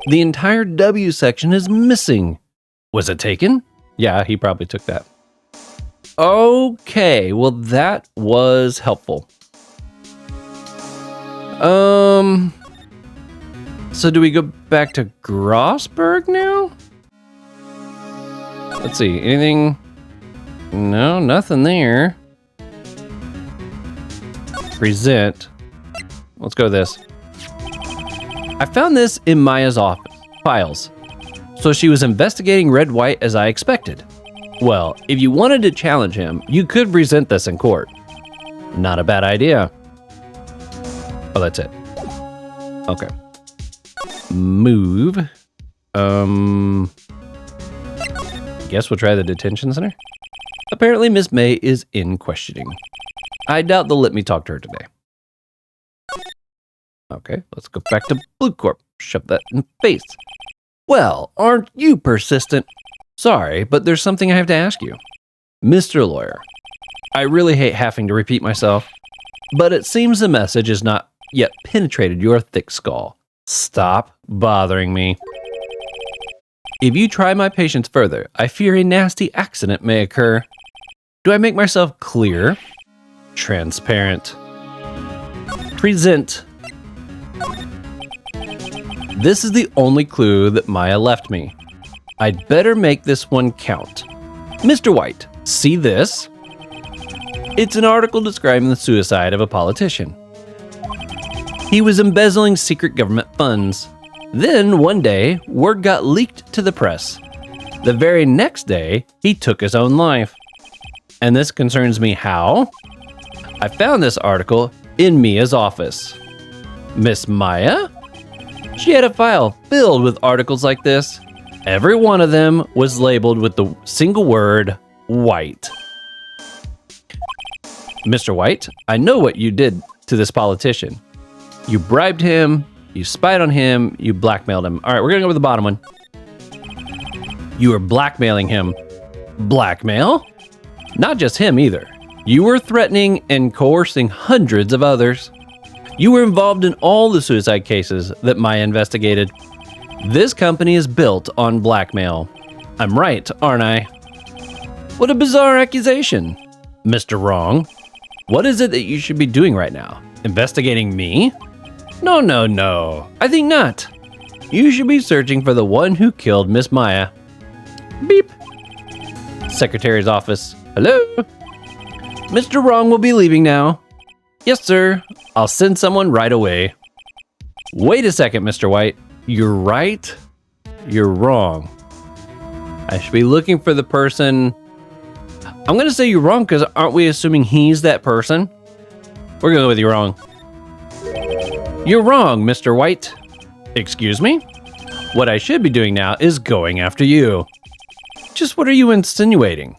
the entire W section is missing. Was it taken? Yeah, he probably took that. Okay, well that was helpful. So do we go back to Grossberg now? Let's see, anything? No, nothing there. Present. Let's go with this. I found this in Maya's office files. So she was investigating Red White as I expected. Well, if you wanted to challenge him, you could present this in court. Not a bad idea. Oh, that's it. Okay. Move. Guess we'll try the detention center. Apparently, Miss May is in questioning. I doubt they'll let me talk to her today. Okay, let's go back to Blue Corp. Shove that in face. Well, aren't you persistent? Sorry, but there's something I have to ask you. Mr. Lawyer, I really hate having to repeat myself, but it seems the message has not yet penetrated your thick skull. Stop bothering me. If you try my patience further, I fear a nasty accident may occur. Do I make myself clear? Transparent. Present. This is the only clue that Maya left me. I'd better make this one count. Mr. White, see this? It's an article describing the suicide of a politician. He was embezzling secret government funds. Then, one day, word got leaked to the press. The very next day, he took his own life. And this concerns me how? I found this article in Mia's office. Miss Maya? She had a file filled with articles like this. Every one of them was labeled with the single word, white. Mr. White, I know what you did to this politician. You bribed him, you spied on him, you blackmailed him. All right, we're gonna go with the bottom one. You were blackmailing him. Blackmail? Not just him either. You were threatening and coercing hundreds of others. You were involved in all the suicide cases that Maya investigated. This company is built on blackmail. I'm right, aren't I? What a bizarre accusation. Mr. Wrong, what is it that you should be doing right now? Investigating me? No, no, no. I think not. You should be searching for the one who killed Miss Maya. Beep. Secretary's office. Hello? Mr. Wrong will be leaving now. Yes, sir. I'll send someone right away. Wait a second, Mr. White. You're right. You're wrong. I should be looking for the person. I'm going to say you're wrong because aren't we assuming he's that person? We're going to go with you're wrong. You're wrong, Mr. White. Excuse me? What I should be doing now is going after you. Just what are you insinuating?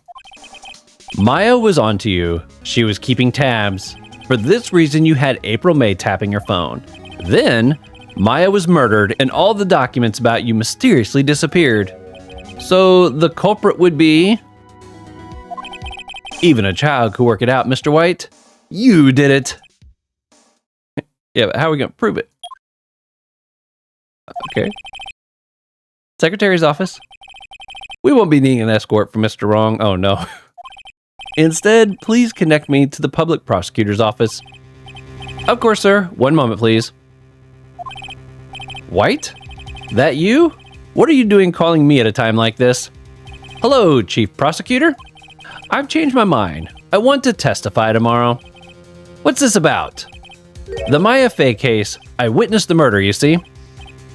Maya was onto you. She was keeping tabs. For this reason, you had April May tapping your phone. Then, Maya was murdered and all the documents about you mysteriously disappeared. So, the culprit would be... Even a child could work it out, Mr. White. You did it. Yeah, but how are we going to prove it? Okay. Secretary's office. We won't be needing an escort from Mr. Wrong. Oh, no. Instead, please connect me to the public prosecutor's office. Of course, sir. One moment, please. White? That you? What are you doing calling me at a time like this? Hello, Chief Prosecutor. I've changed my mind. I want to testify tomorrow. What's this about? The Maya Fey case. I witnessed the murder, you see.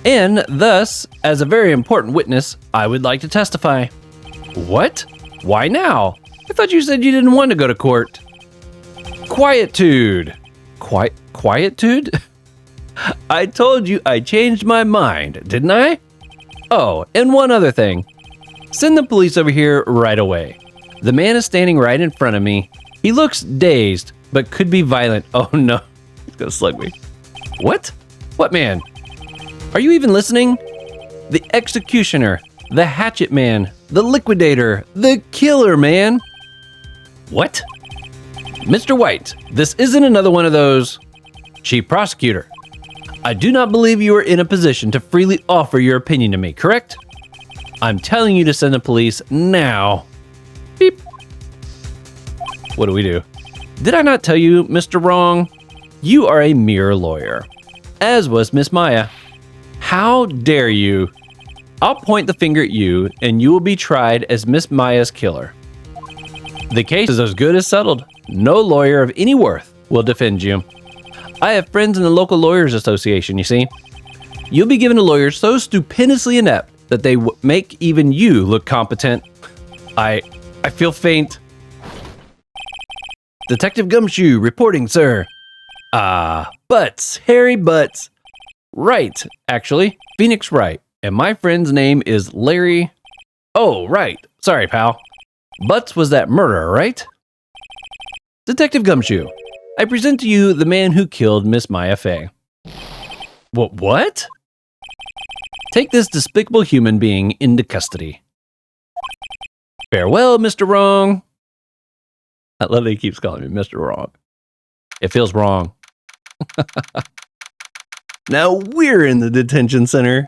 And thus, as a very important witness, I would like to testify. What? Why now? I thought you said you didn't want to go to court. Quietude. Quietude? I told you I changed my mind, didn't I? Oh, and one other thing. Send the police over here right away. The man is standing right in front of me. He looks dazed, but could be violent. Oh no, he's gonna slug me. What? What man? Are you even listening? The executioner, the hatchet man, the liquidator, the killer man. What? Mr. White, this isn't another one of those. Chief Prosecutor, I do not believe you are in a position to freely offer your opinion to me, correct? I'm telling you to send the police now. Beep. What do we do? Did I not tell you, Mr. Wrong? You are a mere lawyer, as was Miss Maya. How dare you? I'll point the finger at you, and you will be tried as Miss Maya's killer. The case is as good as settled. No lawyer of any worth will defend you. I have friends in the local lawyers association, you see. You'll be given a lawyer so stupendously inept that they make even you look competent. I feel faint. Detective Gumshoe reporting, sir. Butts, Harry Butts. Wright, actually. Phoenix Wright. And my friend's name is Larry. Oh, right. Sorry, pal. Butts was that murderer, right? Detective Gumshoe, I present to you the man who killed Miss Maya Fey. What? Take this despicable human being into custody. Farewell, Mr. Wrong. I love that he keeps calling me Mr. Wrong. It feels wrong. Now we're in the detention center.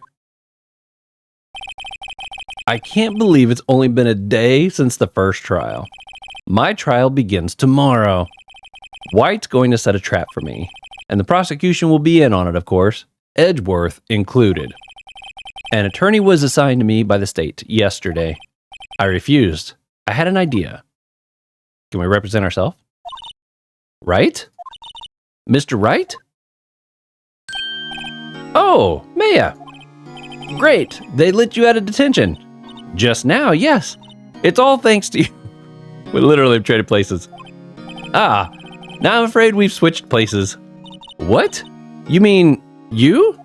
I can't believe it's only been a day since the first trial. My trial begins tomorrow. White's going to set a trap for me, and the prosecution will be in on it, of course, Edgeworth included. An attorney was assigned to me by the state yesterday. I refused. I had an idea. Can we represent ourselves? Wright? Mr. Wright? Oh, Maya. Great, they let you out of detention. Just now, yes. It's all thanks to you. We literally have traded places. Now I'm afraid we've switched places. What? You mean you?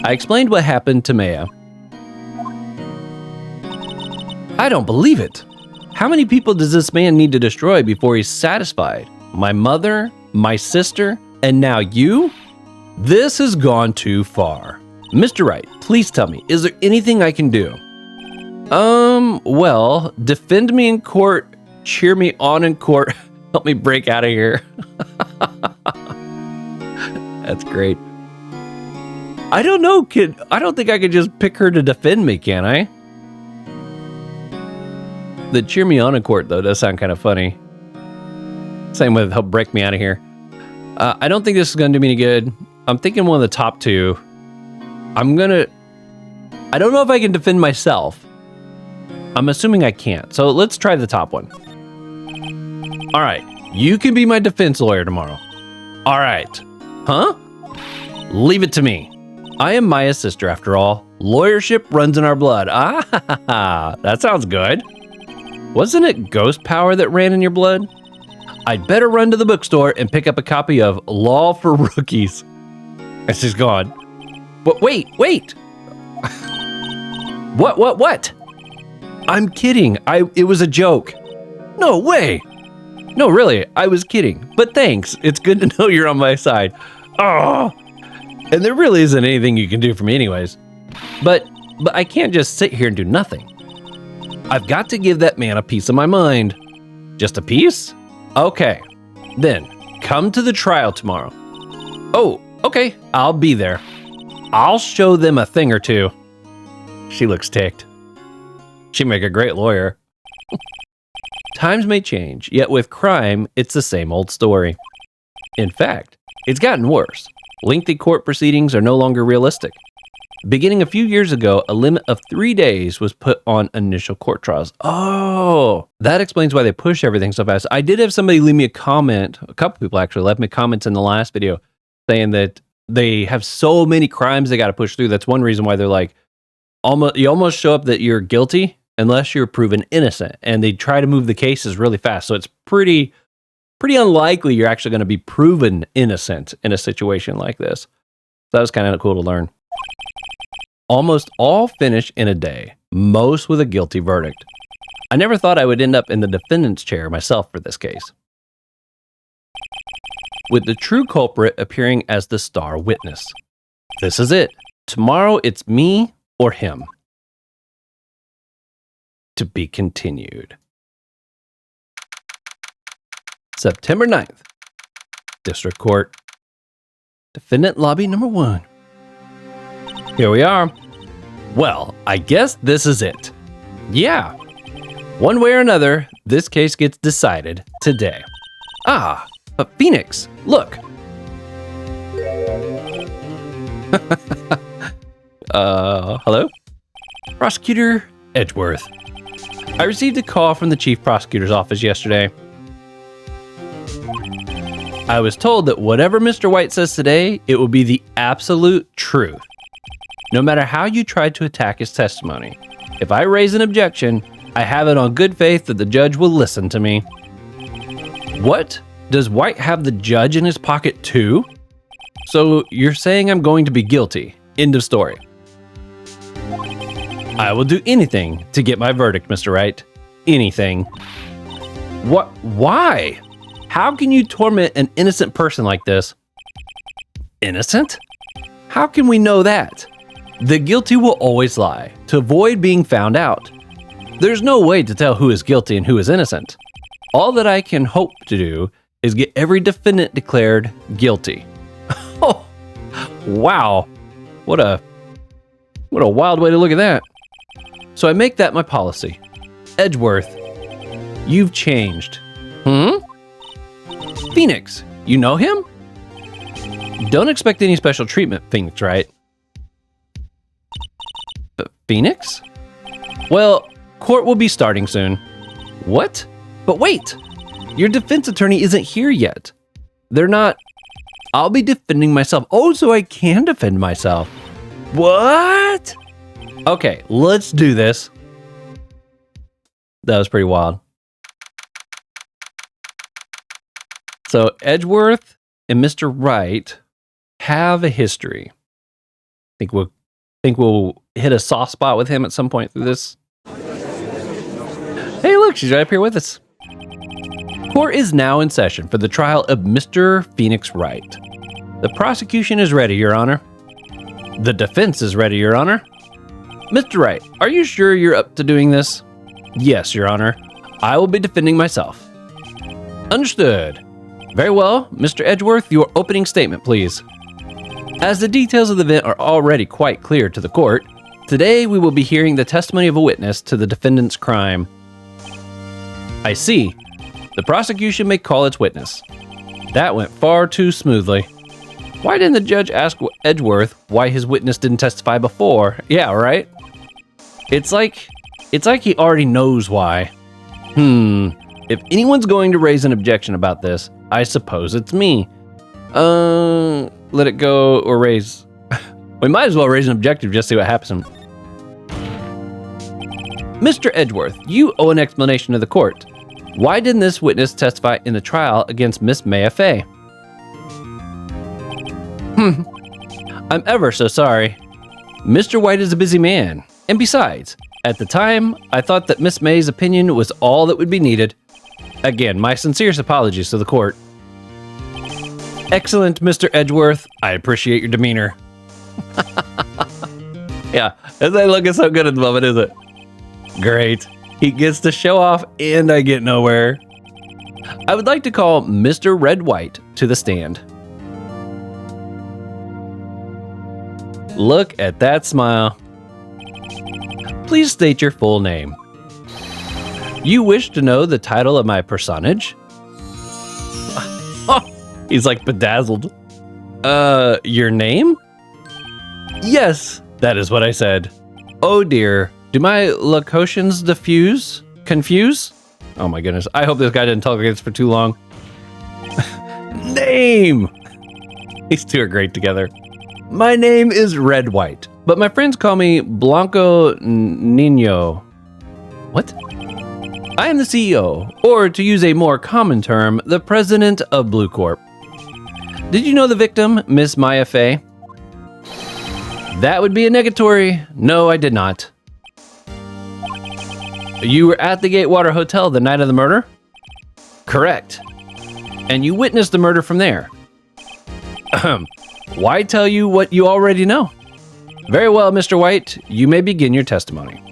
I explained what happened to Maya. I don't believe it. How many people does this man need to destroy before he's satisfied? My mother, my sister, and now you? This has gone too far. Mr. Wright, please tell me, is there anything I can do? Well, defend me in court, cheer me on in court, help me break out of here. That's great. I don't know, kid. I don't think I could just pick her to defend me, can I? The cheer me on in court, though, does sound kind of funny. Same with help break me out of here. I don't think this is going to do me any good. I'm thinking one of the top two. I don't know if I can defend myself. I'm assuming I can't. So let's try the top one. All right. You can be my defense lawyer tomorrow. All right. Huh? Leave it to me. I am Maya's sister, after all. Lawyership runs in our blood. Ah, that sounds good. Wasn't it ghost power that ran in your blood? I'd better run to the bookstore and pick up a copy of Law for Rookies. And she's gone. But wait. What? I'm kidding. It was a joke. No way. No, really, I was kidding. But thanks. It's good to know you're on my side. Oh, and there really isn't anything you can do for me anyways. But I can't just sit here and do nothing. I've got to give that man a piece of my mind. Just a piece? Okay. Then, come to the trial tomorrow. Oh, okay. I'll be there. I'll show them a thing or two. She looks ticked. She'd make a great lawyer. Times may change, yet with crime, it's the same old story. In fact, it's gotten worse. Lengthy court proceedings are no longer realistic. Beginning a few years ago, a limit of 3 days was put on initial court trials. Oh, that explains why they push everything so fast. I did have somebody leave me a comment, a couple people actually left me comments in the last video saying that they have so many crimes they got to push through. That's one reason why they're like, you almost show up that you're guilty unless you're proven innocent. And they try to move the cases really fast. So it's pretty unlikely you're actually going to be proven innocent in a situation like this. So that was kind of cool to learn. Almost all finish in a day, most with a guilty verdict. I never thought I would end up in the defendant's chair myself for this case. With the true culprit appearing as the star witness. This is it. Tomorrow it's me or him. To be continued. September 9th. District Court. Defendant lobby number 1. Here we are. Well, I guess this is it. Yeah. One way or another, this case gets decided today. Ah, but Phoenix, look. Hello? Prosecutor Edgeworth. I received a call from the chief prosecutor's office yesterday. I was told that whatever Mr. White says today, it will be the absolute truth. No matter how you try to attack his testimony, if I raise an objection, I have it on good faith that the judge will listen to me. What? Does White have the judge in his pocket too? So you're saying I'm going to be guilty. End of story. I will do anything to get my verdict, Mr. Wright. Anything. What? Why? How can you torment an innocent person like this? Innocent? How can we know that? The guilty will always lie, to avoid being found out. There's no way to tell who is guilty and who is innocent. All that I can hope to do is get every defendant declared guilty. Oh, wow. What a wild way to look at that. So I make that my policy. Edgeworth, you've changed. Phoenix, you know him? Don't expect any special treatment, Phoenix, right? Phoenix? Well, court will be starting soon. What? But wait! Your defense attorney isn't here yet. They're not... I'll be defending myself. Oh, so I can defend myself. What? Okay, let's do this. That was pretty wild. So Edgeworth and Mr. Wright have a history. Think we'll hit a soft spot with him at some point through this. Hey, look, she's right up here with us. Court is now in session for the trial of Mr. Phoenix Wright. The prosecution is ready, Your Honor. The defense is ready, Your Honor. Mr. Wright, are you sure you're up to doing this? Yes, Your Honor. I will be defending myself. Understood. Very well, Mr. Edgeworth, your opening statement, please. As the details of the event are already quite clear to the court, today we will be hearing the testimony of a witness to the defendant's crime. I see. The prosecution may call its witness. That went far too smoothly. Why didn't the judge ask Edgeworth why his witness didn't testify before? Yeah, right? It's like he already knows why. If anyone's going to raise an objection about this, I suppose it's me. Let it go or raise... We might as well raise an objective just to see what happens. Mr. Edgeworth, you owe an explanation to the court. Why didn't this witness testify in the trial against Miss Maya Fay? I'm ever so sorry. Mr. White is a busy man. And besides, at the time, I thought that Miss May's opinion was all that would be needed. Again, my sincerest apologies to the court. Excellent, Mr. Edgeworth. I appreciate your demeanor. Yeah, isn't that looking so good at the moment, is it? Great. He gets to show off and I get nowhere. I would like to call Mr. Red White to the stand. Look at that smile. Please state your full name. You wish to know the title of my personage? He's like bedazzled. Your name? Yes, that is what I said. Oh dear, do my locutions confuse? Oh my goodness, I hope this guy didn't talk like this for too long. Name! These two are great together. My name is Red White, but my friends call me Blanco Nino. What? I am the CEO, or to use a more common term, the president of Blue Corp. Did you know the victim, Miss Maya Fay? That would be a negatory. No, I did not. You were at the Gatewater Hotel the night of the murder? Correct. And you witnessed the murder from there. Why tell you what you already know? Very well, Mr. White, you may begin your testimony.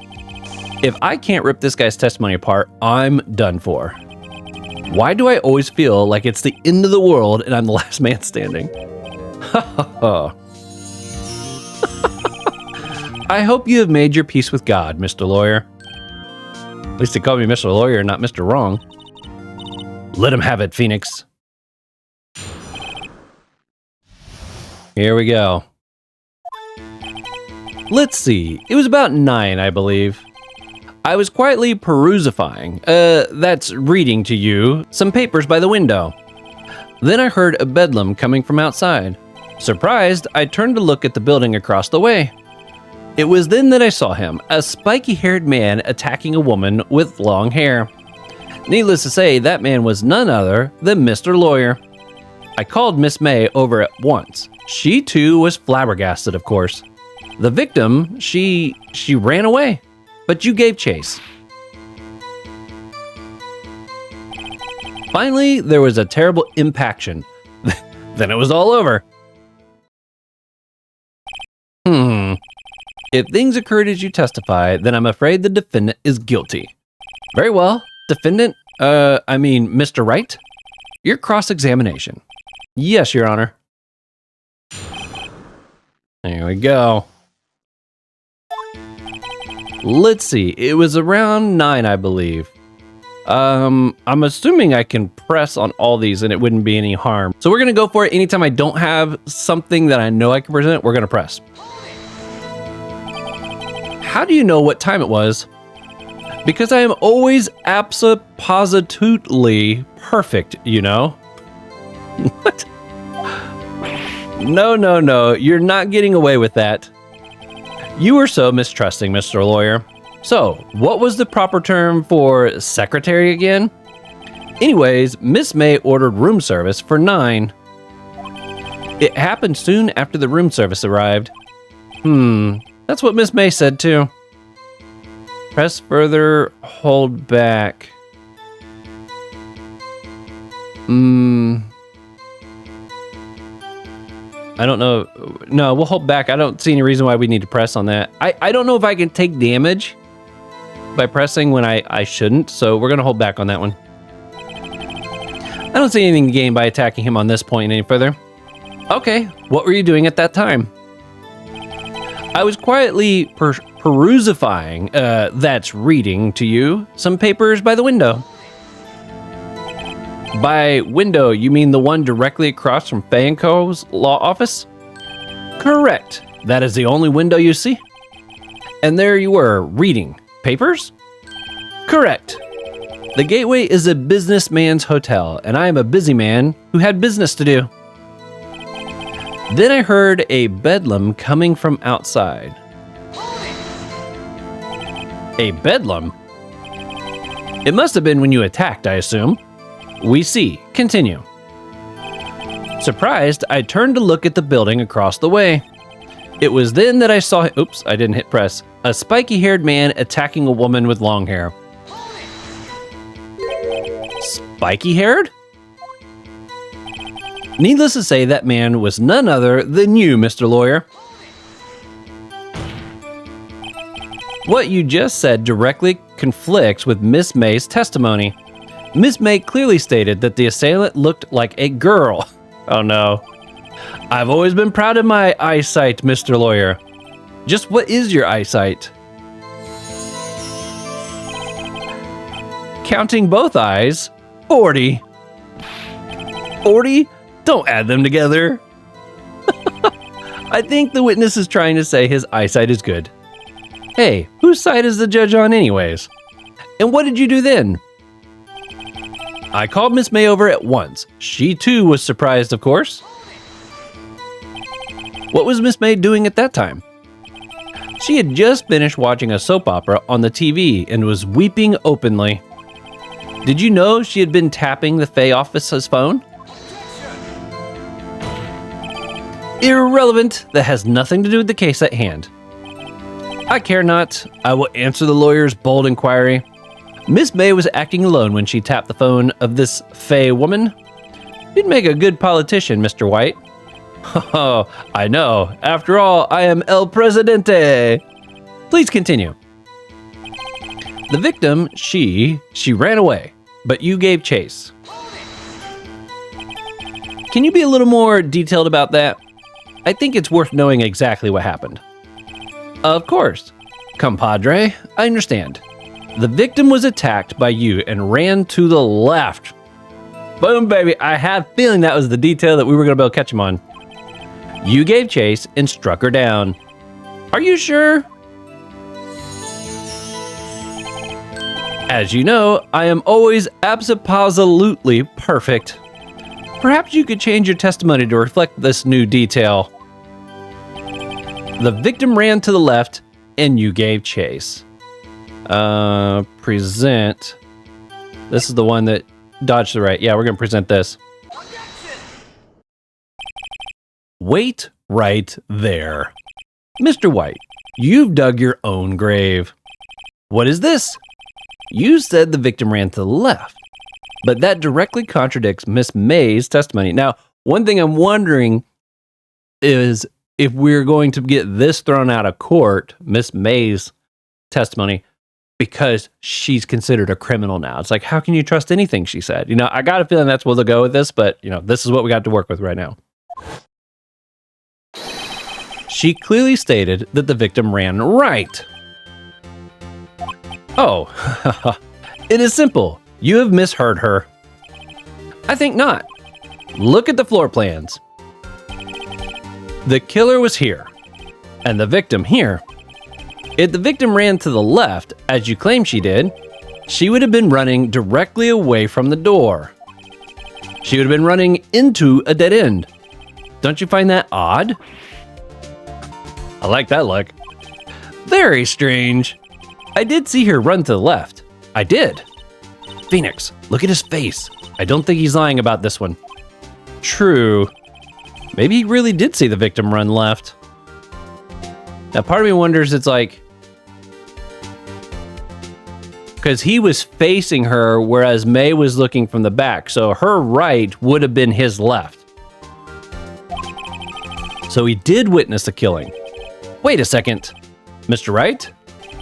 If I can't rip this guy's testimony apart, I'm done for. Why do I always feel like it's the end of the world and I'm the last man standing? I hope you have made your peace with God, Mr. Lawyer. At least they call me Mr. Lawyer, not Mr. Wrong. Let him have it, Phoenix. Here we go. Let's see. It was about 9, I believe. I was quietly perusifying, that's reading to you, some papers by the window. Then I heard a bedlam coming from outside. Surprised, I turned to look at the building across the way. It was then that I saw him, a spiky-haired man attacking a woman with long hair. Needless to say, that man was none other than Mr. Lawyer. I called Miss May over at once. She too was flabbergasted, of course. The victim, she ran away, but you gave chase. Finally, there was a terrible impaction. Then it was all over. If things occurred as you testify, then I'm afraid the defendant is guilty. Very well, defendant, Mr. Wright, your cross-examination. Yes, Your Honor. There we go. Let's see, it was around 9, I believe. I'm assuming I can press on all these and it wouldn't be any harm. So we're gonna go for it. Anytime I don't have something that I know I can present, we're gonna press. How do you know what time it was? Because I am always abso-positively perfect, you know? What? No, you're not getting away with that. You were so mistrusting, Mr. Lawyer. So, what was the proper term for secretary again? Anyways, Miss May ordered room service for 9. It happened soon after the room service arrived. That's what Miss May said too. Press further, hold back. I don't know. No, we'll hold back. I don't see any reason why we need to press on that. I don't know if I can take damage by pressing when I shouldn't, so we're going to hold back on that one. I don't see anything to gain by attacking him on this point any further. Okay, what were you doing at that time? I was quietly perusifying, that's reading to you, some papers by the window. By window, you mean the one directly across from Fay & Co.'s law office? Correct. That is the only window you see? And there you were, reading. Papers? Correct. The Gateway is a businessman's hotel, and I am a busy man who had business to do. Then I heard a bedlam coming from outside. A bedlam? It must have been when you attacked, I assume. We see. Continue. Surprised, I turned to look at the building across the way. It was then that I saw, oops, I didn't hit press, a spiky-haired man attacking a woman with long hair. Spiky-haired? Needless to say, that man was none other than you, Mr. Lawyer. What you just said directly conflicts with Miss May's testimony. Miss May clearly stated that the assailant looked like a girl. Oh no. I've always been proud of my eyesight, Mr. Lawyer. Just what is your eyesight? Counting both eyes, 40. 40? Don't add them together. I think the witness is trying to say his eyesight is good. Hey, whose side is the judge on anyways? And what did you do then? I called Miss May over at once. She too was surprised, of course. What was Miss May doing at that time? She had just finished watching a soap opera on the TV and was weeping openly. Did you know she had been tapping the Fay office's phone? Irrelevant. That has nothing to do with the case at hand. I care not. I will answer the lawyer's bold inquiry. Miss May was acting alone when she tapped the phone of this Fay woman. You'd make a good politician, Mr. White. Oh, I know. After all, I am El Presidente. Please continue. The victim, she ran away, but you gave chase. Can you be a little more detailed about that? I think it's worth knowing exactly what happened. Of course. Compadre, I understand. The victim was attacked by you and ran to the left. Boom, baby. I have a feeling that was the detail that we were going to be able to catch him on. You gave chase and struck her down. Are you sure? As you know, I am always absolutely perfect. Perhaps you could change your testimony to reflect this new detail. The victim ran to the left and you gave chase. Present. This is the one that dodged the right. Yeah, we're going to present this. Wait right there. Mr. White, you've dug your own grave. What is this? You said the victim ran to the left, but that directly contradicts Miss May's testimony. Now, one thing I'm wondering is if we're going to get this thrown out of court, Miss May's testimony, because she's considered a criminal now. It's like, how can you trust anything she said? You know, I got a feeling that's where they'll go with this, but, you know, this is what we got to work with right now. She clearly stated that the victim ran right. Oh, it is simple. You have misheard her. I think not. Look at the floor plans. The killer was here, and the victim here. If the victim ran to the left, as you claim she did, she would have been running directly away from the door. She would have been running into a dead end. Don't you find that odd? I like that look. Very strange. I did see her run to the left. I did. Phoenix, look at his face. I don't think he's lying about this one. True. Maybe he really did see the victim run left. Now, part of me wonders, it's like, because he was facing her, whereas May was looking from the back. So her right would have been his left. So he did witness the killing. Wait a second. Mr. Wright?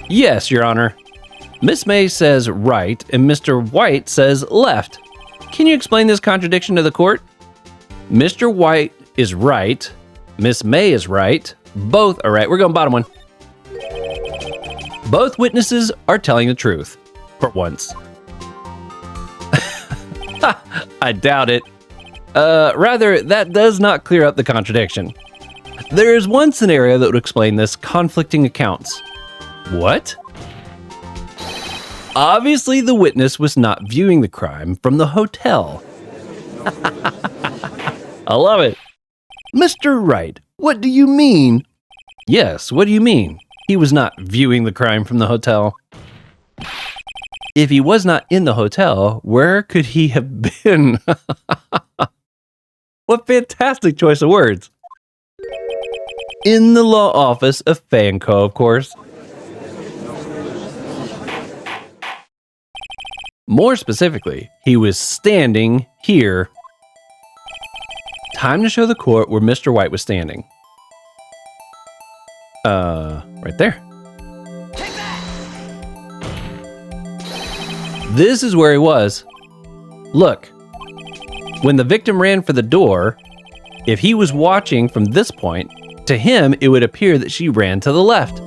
Yes, Your Honor. Miss May says right, and Mr. White says left. Can you explain this contradiction to the court? Mr. White is right. Miss May is right. Both are right. We're going bottom one. Both witnesses are telling the truth. For once. I doubt it. Rather, that does not clear up the contradiction. There is one scenario that would explain this conflicting accounts. What? Obviously, the witness was not viewing the crime from the hotel. I love it. Mr. Wright, what do you mean? Yes, what do you mean? He was not viewing the crime from the hotel. If he was not in the hotel, where could he have been? What fantastic choice of words. In the law office of Fanco, of course. More specifically, he was standing here. Time to show the court where Mr. White was standing. Right there. This is where he was. Look, when the victim ran for the door, if he was watching from this point, to him, it would appear that she ran to the left.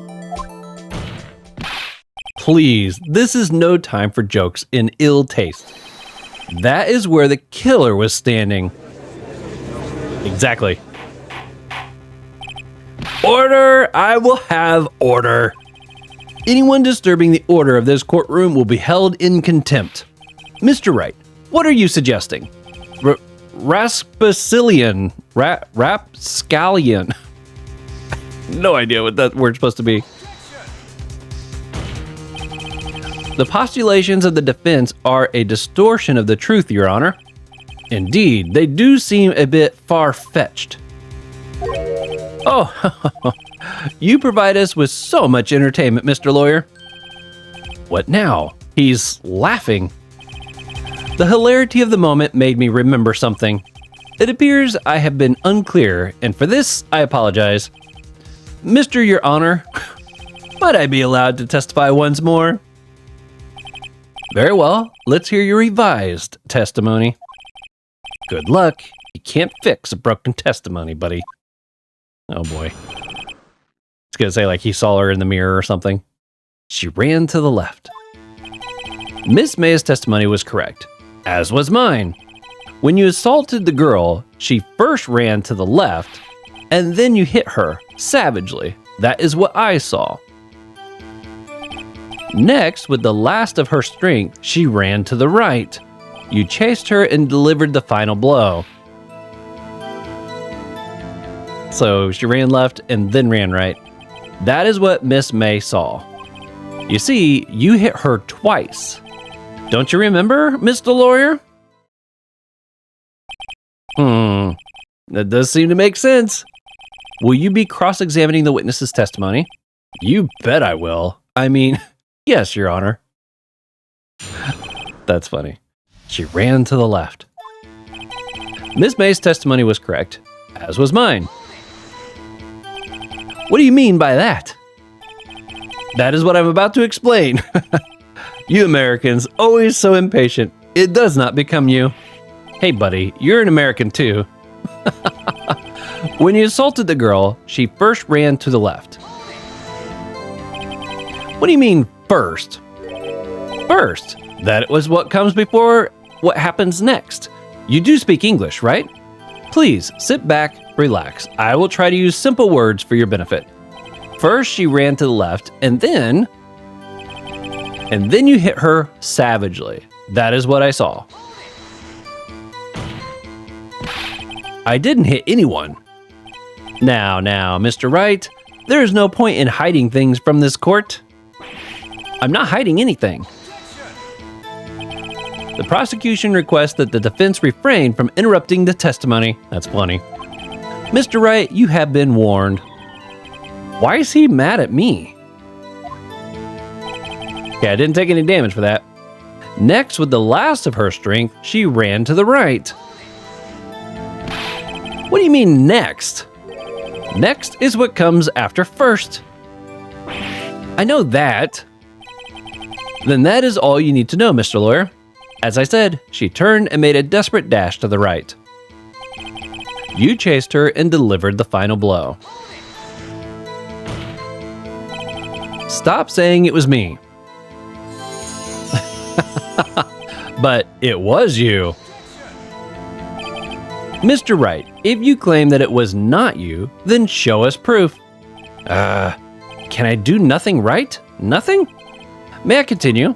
Please, this is no time for jokes in ill taste. That is where the killer was standing. Exactly. Order! I will have order. Anyone disturbing the order of this courtroom will be held in contempt. Mr. Wright, what are you suggesting? Rapscallion. No idea what that word's supposed to be. The postulations of the defense are a distortion of the truth, Your Honor. Indeed, they do seem a bit far-fetched. Oh, you provide us with so much entertainment, Mr. Lawyer. What now? He's laughing. The hilarity of the moment made me remember something. It appears I have been unclear, and for this, I apologize. Mr. Your Honor, might I be allowed to testify once more? Very well, let's hear your revised testimony. Good luck. You can't fix a broken testimony, buddy. Oh boy. It's gonna say like he saw her in the mirror or something. She ran to the left. Miss May's testimony was correct, as was mine. When you assaulted the girl, she first ran to the left, and then you hit her savagely. That is what I saw. Next, with the last of her strength, she ran to the right. You chased her and delivered the final blow. So she ran left and then ran right. That is what Miss May saw. You see, you hit her twice. Don't you remember, Mr. Lawyer? That does seem to make sense. Will you be cross-examining the witness's testimony? You bet I will. I mean, yes, Your Honor. That's funny. She ran to the left. Miss May's testimony was correct, as was mine. What do you mean by that? That is what I'm about to explain. You Americans, always so impatient. It does not become you. Hey, buddy, you're an American too. When you assaulted the girl, she first ran to the left. What do you mean, first? First, that was what comes before what happens next. You do speak English, right? Please, sit back, relax. I will try to use simple words for your benefit. First, she ran to the left, and then you hit her savagely. That is what I saw. I didn't hit anyone. Now, Mr. Wright, there is no point in hiding things from this court. I'm not hiding anything. The prosecution requests that the defense refrain from interrupting the testimony. That's funny. Mr. Wright, you have been warned. Why is he mad at me? Okay, I didn't take any damage for that. Next, with the last of her strength, she ran to the right. What do you mean next? Next is what comes after first. I know that. Then that is all you need to know, Mr. Lawyer. As I said, she turned and made a desperate dash to the right. You chased her and delivered the final blow. Stop saying it was me. But it was you. Mr. Wright, if you claim that it was not you, then show us proof. Can I do nothing right? Nothing? May I continue?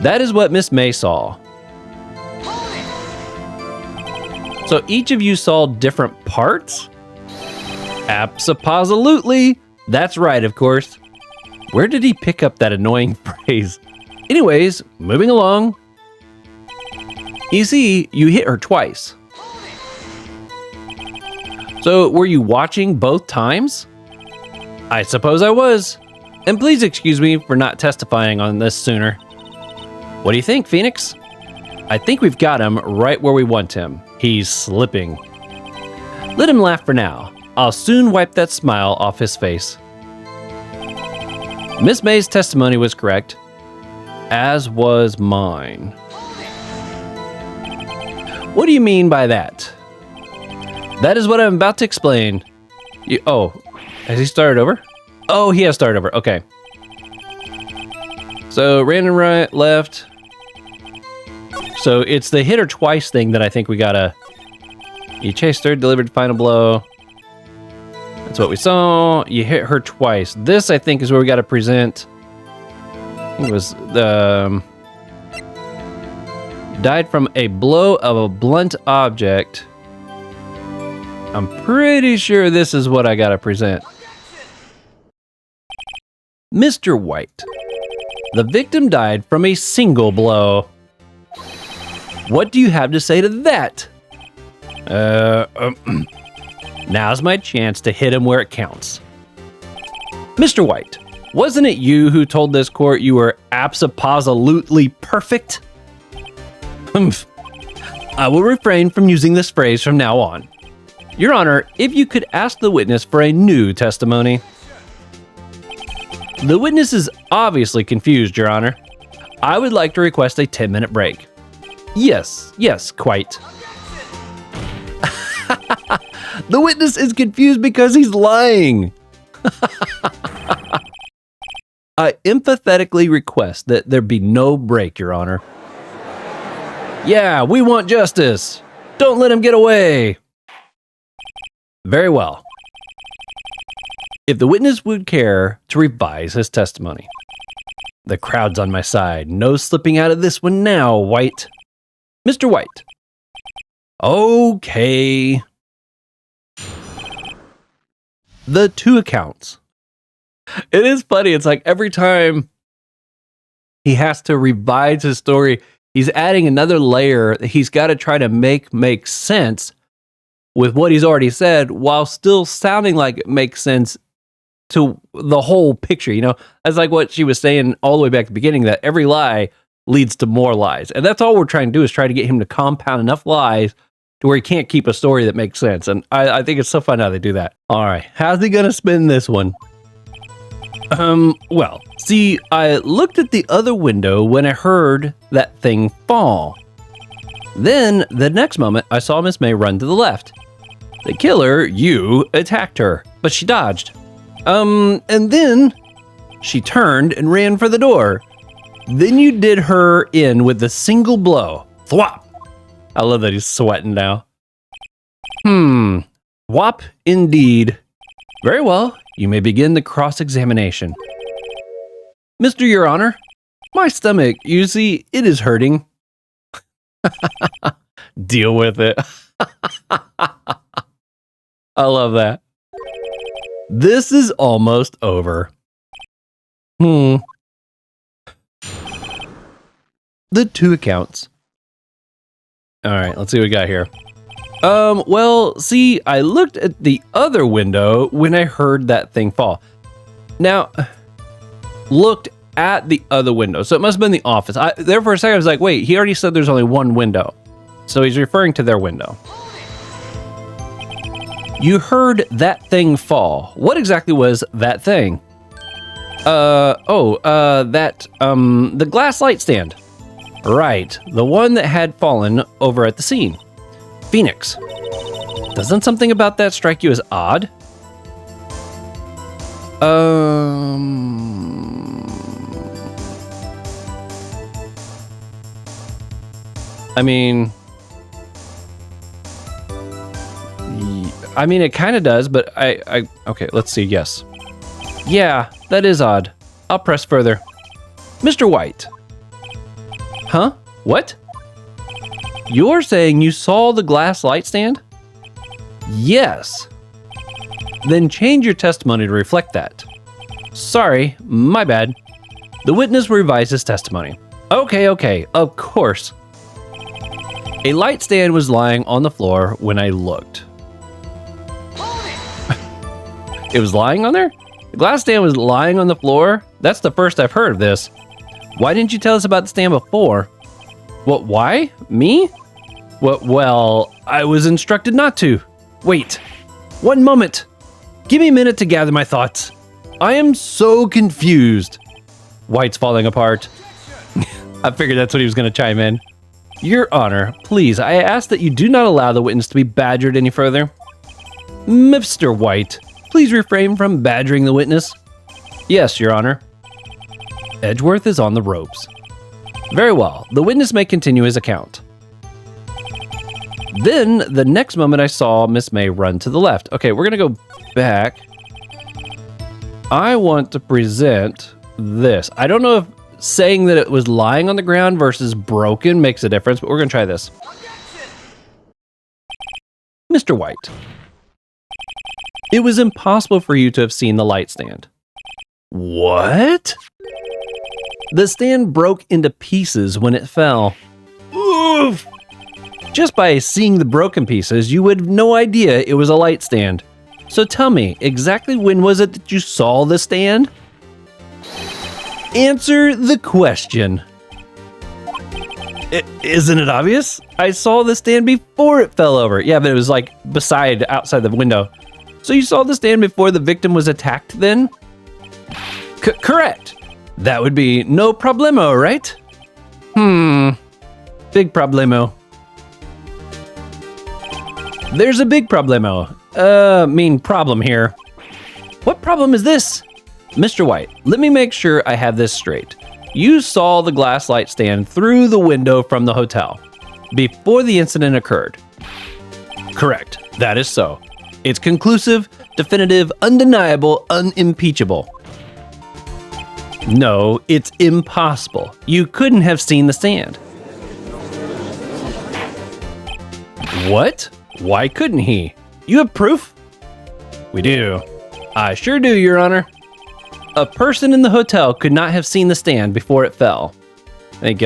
That is what Miss May saw. So each of you saw different parts? Abso-positively. That's right, of course. Where did he pick up that annoying phrase? Anyways, moving along. You see, you hit her twice. So were you watching both times? I suppose I was. And please excuse me for not testifying on this sooner. What do you think, Phoenix? I think we've got him right where we want him. He's slipping. Let him laugh for now. I'll soon wipe that smile off his face. Miss May's testimony was correct, as was mine. What do you mean by that? That is what I'm about to explain. Has he started over? Oh, he has started over. Okay. So random right, left. So it's the hit her twice thing that I think we gotta. You chased her, delivered final blow. That's what we saw. You hit her twice. This, I think, is where we gotta present. I think it was the died from a blow of a blunt object. I'm pretty sure this is what I gotta present. Mr. White. The victim died from a single blow. What do you have to say to that? Now's my chance to hit him where it counts. Mr. White, wasn't it you who told this court you were abso-positively perfect? I will refrain from using this phrase from now on. Your Honor, if you could ask the witness for a new testimony. The witness is obviously confused, Your Honor. I would like to request a 10-minute break. Yes, quite. The witness is confused because he's lying. I emphatically request that there be no break, Your Honor. Yeah, we want justice. Don't let him get away. Very well. If the witness would care to revise his testimony. The crowd's on my side. No slipping out of this one now, White. Mr. White. Okay. The two accounts. It is funny. It's like every time he has to revise his story, he's adding another layer that he's got to try to make sense with what he's already said while still sounding like it makes sense to the whole picture. You know, that's like what she was saying all the way back at the beginning, that every lie leads to more lies. And that's all we're trying to do, is try to get him to compound enough lies to where he can't keep a story that makes sense. And I think it's so fun how they do that. All right, how's he gonna spin this one? Well, see, I looked at the other window when I heard that thing fall. Then, the next moment, I saw Miss May run to the left. The killer, you, attacked her, but she dodged. And then she turned and ran for the door. Then you did her in with a single blow. Thwop! I love that he's sweating now. Whop indeed. Very well, you may begin the cross-examination. Mr. Your Honor, my stomach, you see, it is hurting. Deal with it. I love that. This is almost over. The two accounts. All right, let's see what we got here. Well, see, I looked at the other window when I heard that thing fall. Now, looked at the other window, so it must have been the office. There for a second, I was like, wait, he already said there's only one window. So he's referring to their window. You heard that thing fall. What exactly was that thing? The glass light stand. Right, the one that had fallen over at the scene. Phoenix, doesn't something about that strike you as odd? I mean, it kind of does, but okay, let's see, yes. Yeah, that is odd. I'll press further. Mr. White, Huh? What? You're saying you saw the glass light stand? Yes. Then change your testimony to reflect that. Sorry, my bad. The witness revised his testimony. Okay, of course. A light stand was lying on the floor when I looked. It was lying on there? The glass stand was lying on the floor? That's the first I've heard of this. Why didn't you tell us about the stand before? What, why? Me? Well, I was instructed not to. Wait, 1 moment. Give me a minute to gather my thoughts. I am so confused. White's falling apart. I figured that's what he was going to chime in. Your Honor, please, I ask that you do not allow the witness to be badgered any further. Mr. White, please refrain from badgering the witness. Yes, Your Honor. Edgeworth is on the ropes. Very well, the witness may continue his account. Then, the next moment I saw Miss May run to the left. Okay, we're going to go back. I want to present this. I don't know if saying that it was lying on the ground versus broken makes a difference, but we're going to try this. Mr. White, it was impossible for you to have seen the light stand. What? The stand broke into pieces when it fell. Oof! Just by seeing the broken pieces, you would have no idea it was a light stand. So tell me, exactly when was it that you saw the stand? Answer the question. Isn't it obvious? I saw the stand before it fell over. Yeah, but it was like outside the window. So you saw the stand before the victim was attacked then? Correct. That would be no problemo, right? Big problemo. There's a big problemo. Problem here. What problem is this? Mr. White, let me make sure I have this straight. You saw the glass light stand through the window from the hotel before the incident occurred. Correct. That is so. It's conclusive, definitive, undeniable, unimpeachable. No, it's impossible. You couldn't have seen the stand. What? Why couldn't he? You have proof? We do. I sure do, Your Honor. A person in the hotel could not have seen the stand before it fell. I think,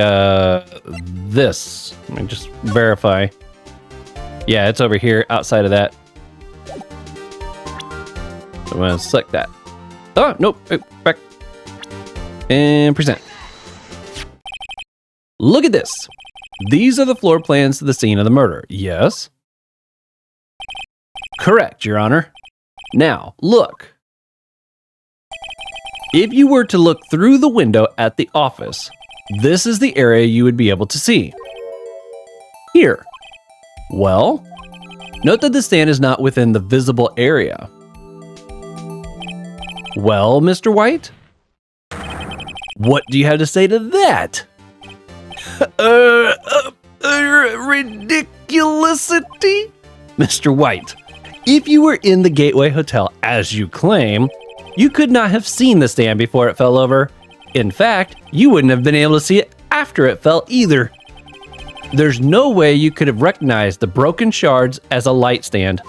this. Let me just verify. Yeah, it's over here, outside of that. I'm gonna select that. Oh, nope, back. And present. Look at this. These are the floor plans to the scene of the murder. Yes? Correct, Your Honor. Now, look. If you were to look through the window at the office, this is the area you would be able to see. Here. Well, note that the stand is not within the visible area. Well, Mr. White? What do you have to say to that? Ridiculousity? Mr. White, if you were in the Gateway Hotel, as you claim, you could not have seen the stand before it fell over. In fact, you wouldn't have been able to see it after it fell either. There's no way you could have recognized the broken shards as a light stand.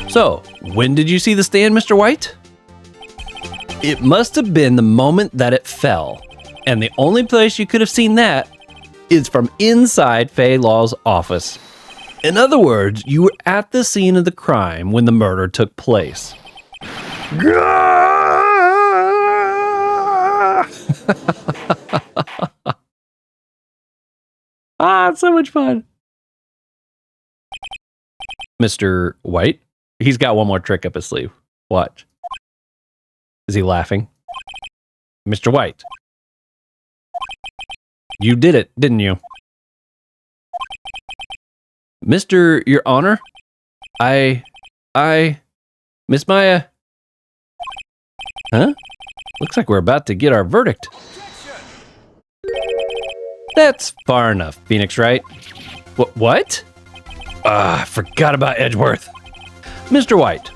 So, when did you see the stand, Mr. White? It must have been the moment that it fell. And the only place you could have seen that is from inside Fay Law's office. In other words, you were at the scene of the crime when the murder took place. It's so much fun. Mr. White, he's got one more trick up his sleeve. Watch. Is he laughing? Mr. White. You did it, didn't you? Your Honor, Miss Maya. Huh? Looks like we're about to get our verdict. That's far enough, Phoenix Wright. What? I forgot about Edgeworth. Mr. White,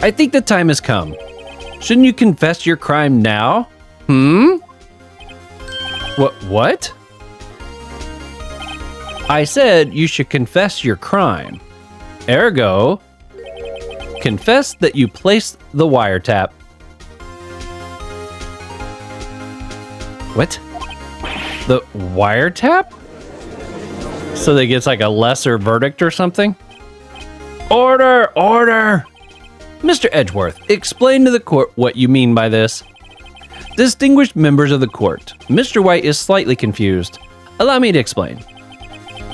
I think the time has come. Shouldn't you confess your crime now? What? I said you should confess your crime. Ergo, confess that you placed the wiretap. What? The wiretap? So they get like a lesser verdict or something? Order! Order! Mr. Edgeworth, explain to the court what you mean by this. Distinguished members of the court, Mr. White is slightly confused. Allow me to explain.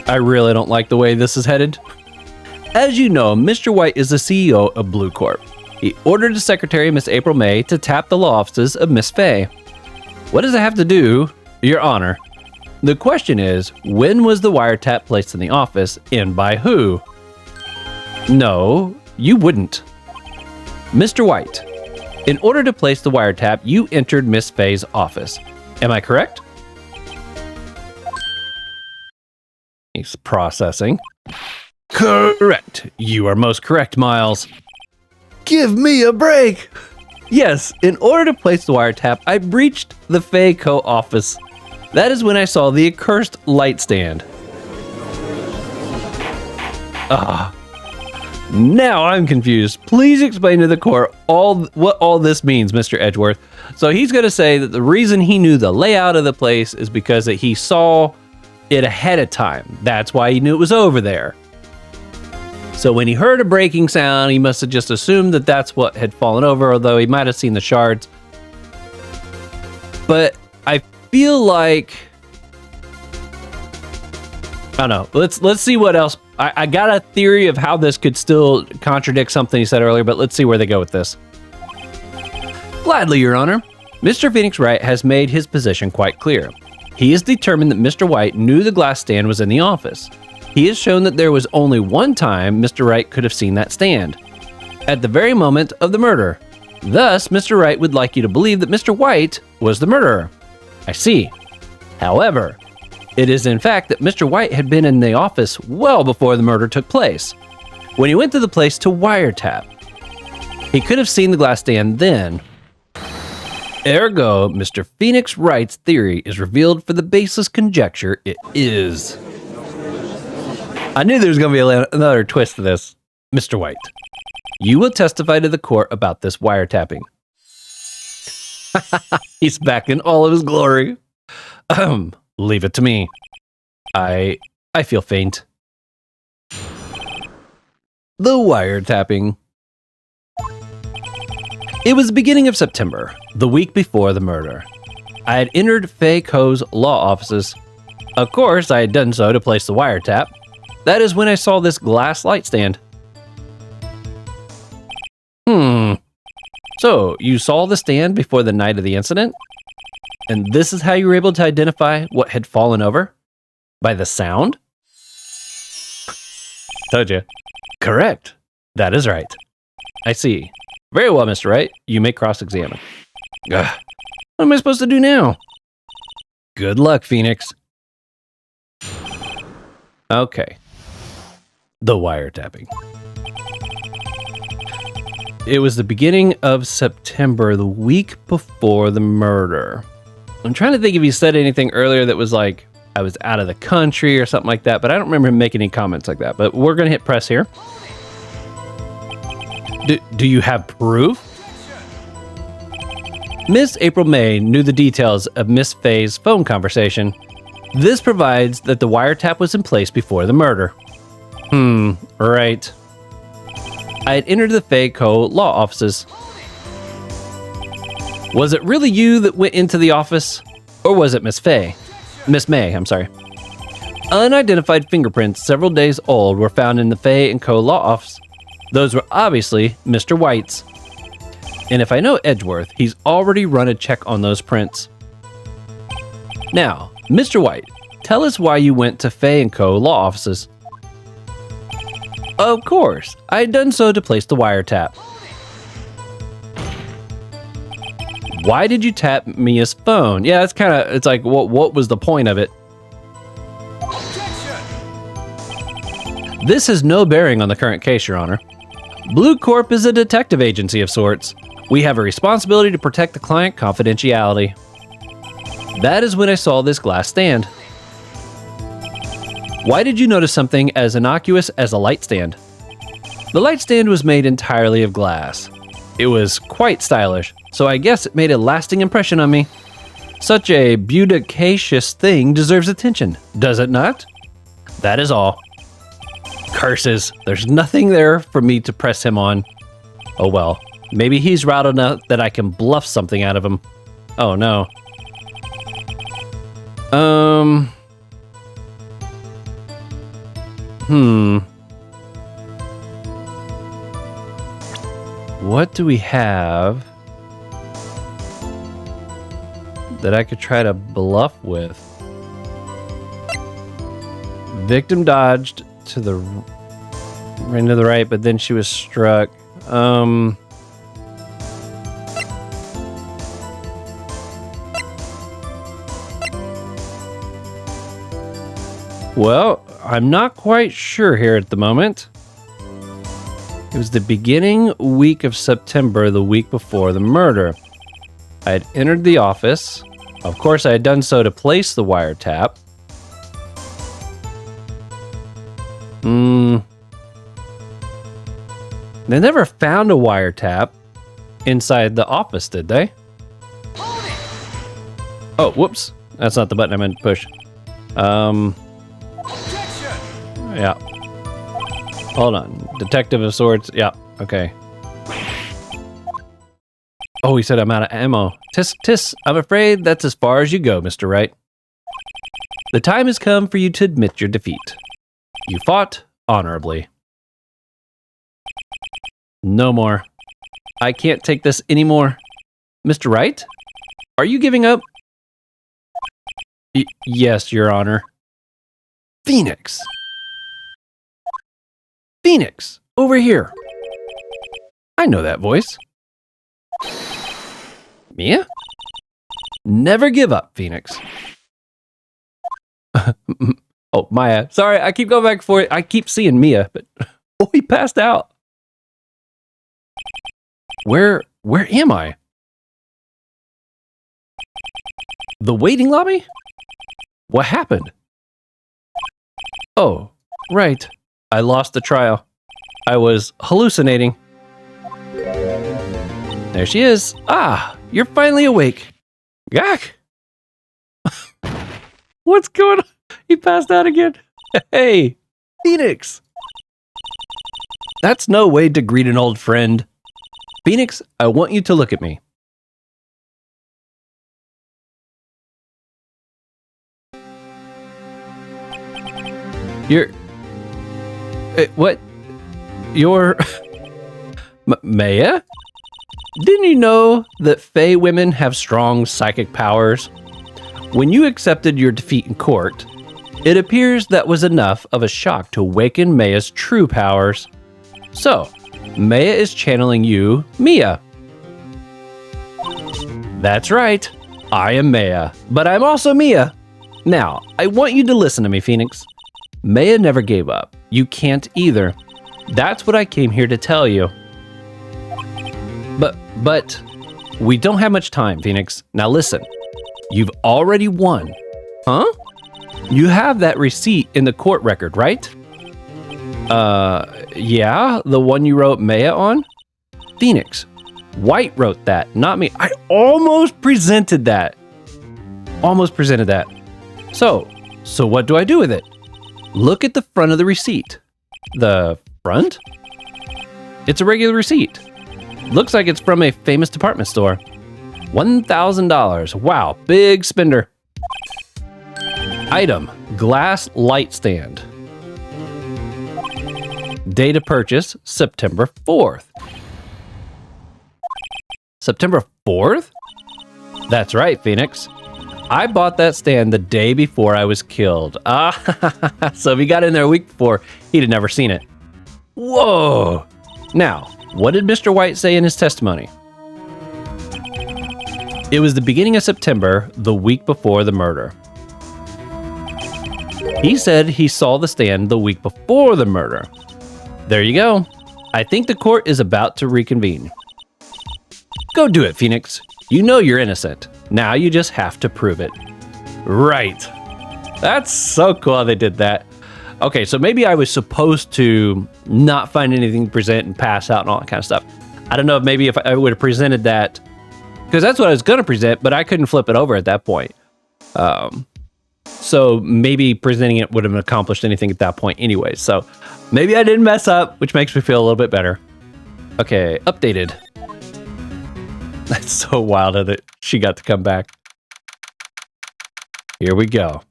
I really don't like the way this is headed. As you know, Mr. White is the CEO of Blue Corp. He ordered his secretary, Miss April May, to tap the law offices of Miss Fay. What does it have to do, Your Honor? The question is, when was the wiretap placed in the office, and by who? No, you wouldn't. Mr. White, in order to place the wiretap, you entered Miss Fay's office. Am I correct? He's processing. Correct. You are most correct, Miles. Give me a break. Yes, in order to place the wiretap, I breached the Fay Co. office. That is when I saw the accursed light stand. Now I'm confused. Please explain to the court what all this means, Mr. Edgeworth. So he's going to say that the reason he knew the layout of the place is because that he saw it ahead of time. That's why he knew it was over there. So when he heard a breaking sound, he must have just assumed that that's what had fallen over, although he might have seen the shards. But I feel like, I don't know. Let's see what else. I got a theory of how this could still contradict something he said earlier, but let's see where they go with this. Gladly, Your Honor. Mr. Phoenix Wright has made his position quite clear. He is determined that Mr. White knew the glass stand was in the office. He has shown that there was only one time Mr. Wright could have seen that stand. At the very moment of the murder. Thus, Mr. Wright would like you to believe that Mr. White was the murderer. I see. However, it is in fact that Mr. White had been in the office well before the murder took place. When he went to the place to wiretap, he could have seen the glass stand then. Ergo, Mr. Phoenix Wright's theory is revealed for the baseless conjecture it is. I knew there was going to be another twist to this. Mr. White, you will testify to the court about this wiretapping. He's back in all of his glory. Leave it to me. I feel faint. The wiretapping. It was the beginning of September, the week before the murder. I had entered Fay Co.'s law offices. Of course, I had done so to place the wiretap. That is when I saw this glass light stand. So, you saw the stand before the night of the incident? And this is how you were able to identify what had fallen over? By the sound? Told you. Correct. That is right. I see. Very well, Mr. Wright. You may cross-examine. What am I supposed to do now? Good luck, Phoenix. Okay. The wiretapping. It was the beginning of September, the week before the murder. I'm trying to think if he said anything earlier that was like, I was out of the country or something like that, but I don't remember him making any comments like that. But we're going to hit press here. Do you have proof? Miss April May knew the details of Miss Fay's phone conversation. This provides that the wiretap was in place before the murder. Right. I had entered the Fay Co. law offices. Was it really you that went into the office? Or was it Miss Fay? Miss May, I'm sorry. Unidentified fingerprints several days old were found in the Fay & Co. law office. Those were obviously Mr. White's. And if I know Edgeworth, he's already run a check on those prints. Now, Mr. White, tell us why you went to Fay & Co. law offices. Of course, I had done so to place the wiretap. Why did you tap Mia's phone? Yeah, it's kind of, it's like, what was the point of it? This has no bearing on the current case, Your Honor. Blue Corp is a detective agency of sorts. We have a responsibility to protect the client confidentiality. That is when I saw this glass stand. Why did you notice something as innocuous as a light stand? The light stand was made entirely of glass. It was quite stylish, so I guess it made a lasting impression on me. Such a beauticacious thing deserves attention, does it not? That is all. Curses, there's nothing there for me to press him on. Oh well, maybe he's rattled enough that I can bluff something out of him. Oh no. What do we have that I could try to bluff with? Victim dodged to the ran to the right, but then she was struck. Well, I'm not quite sure here at the moment. It was the beginning week of September, the week before the murder. I had entered the office. Of course, I had done so to place the wiretap. They never found a wiretap inside the office, did they? Oh, whoops. That's not the button I meant to push. Yeah. Hold on. Detective of sorts. Yeah. Okay. Oh, he said I'm out of ammo. Tis, I'm afraid that's as far as you go, Mr. Wright. The time has come for you to admit your defeat. You fought honorably. No more. I can't take this anymore. Mr. Wright? Are you giving up? Yes, Your Honor. Phoenix! Phoenix! Over here! I know that voice. Mia? Never give up, Phoenix. Oh, Maya. Sorry, I keep going back for it. I keep seeing Mia, but oh, he passed out. Where am I? The waiting lobby? What happened? Oh, right. I lost the trial. I was hallucinating. There she is. Ah, you're finally awake. Gak! What's going on? He passed out again. Hey, Phoenix. That's no way to greet an old friend. Phoenix, I want you to look at me. What? You're... Maya? Didn't you know that Fae women have strong psychic powers? When you accepted your defeat in court, it appears that was enough of a shock to awaken Maya's true powers. So, Maya is channeling you, Mia. That's right. I am Maya, but I'm also Mia. Now, I want you to listen to me, Phoenix. Maya never gave up. You can't either. That's what I came here to tell you. But we don't have much time, Phoenix. Now listen. You've already won. Huh? You have that receipt in the court record, right? Yeah, the one you wrote Maya on? Phoenix, Wright wrote that, not me. I almost presented that. So what do I do with it? Look at the front of the receipt. The front? It's a regular receipt. Looks like it's from a famous department store. $1,000. Wow, big spender. Item, glass light stand. Date of purchase, September 4th. September 4th? That's right, Phoenix. I bought that stand the day before I was killed. So if he got in there a week before, he'd have never seen it. Whoa! Now, what did Mr. Wright say in his testimony? It was the beginning of September, the week before the murder. He said he saw the stand the week before the murder. There you go. I think the court is about to reconvene. Go do it, Phoenix. You know you're innocent. Now you just have to prove it. Right. That's so cool how they did that. Okay, so maybe I was supposed to not find anything to present and pass out and all that kind of stuff. I don't know if I would have presented that, because that's what I was going to present, but I couldn't flip it over at that point. So maybe presenting it would have accomplished anything at that point anyway. So maybe I didn't mess up, which makes me feel a little bit better. Okay, updated. That's so wild that she got to come back. Here we go.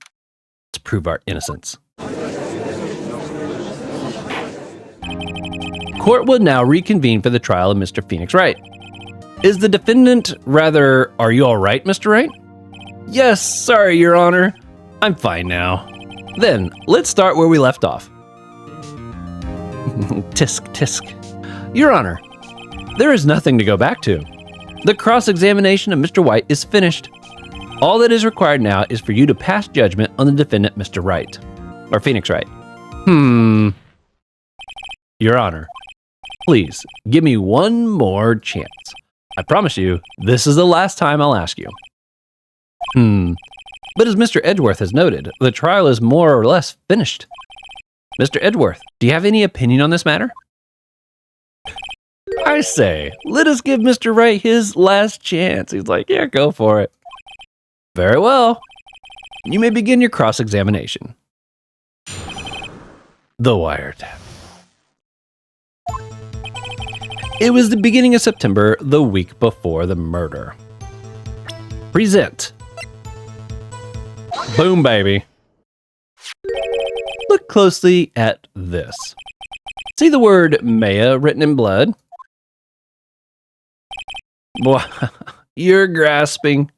Let's prove our innocence. Court will now reconvene for the trial of Mr. Phoenix Wright. Is the defendant rather, are you all right, Mr. Wright? Yes, sorry, Your Honor. I'm fine now. Then, let's start where we left off. Tisk, tisk. Your Honor, there is nothing to go back to. The cross-examination of Mr. White is finished. All that is required now is for you to pass judgment on the defendant, Mr. Wright. Or Phoenix Wright. Your Honor, please give me one more chance. I promise you, this is the last time I'll ask you. But as Mr. Edgeworth has noted, the trial is more or less finished. Mr. Edgeworth, do you have any opinion on this matter? I say, let us give Mr. Wright his last chance. He's like, yeah, go for it. Very well. You may begin your cross-examination. The wiretap. It was the beginning of September, the week before the murder. Present. Boom, baby. Look closely at this. See the word Maya written in blood? Boy, you're grasping.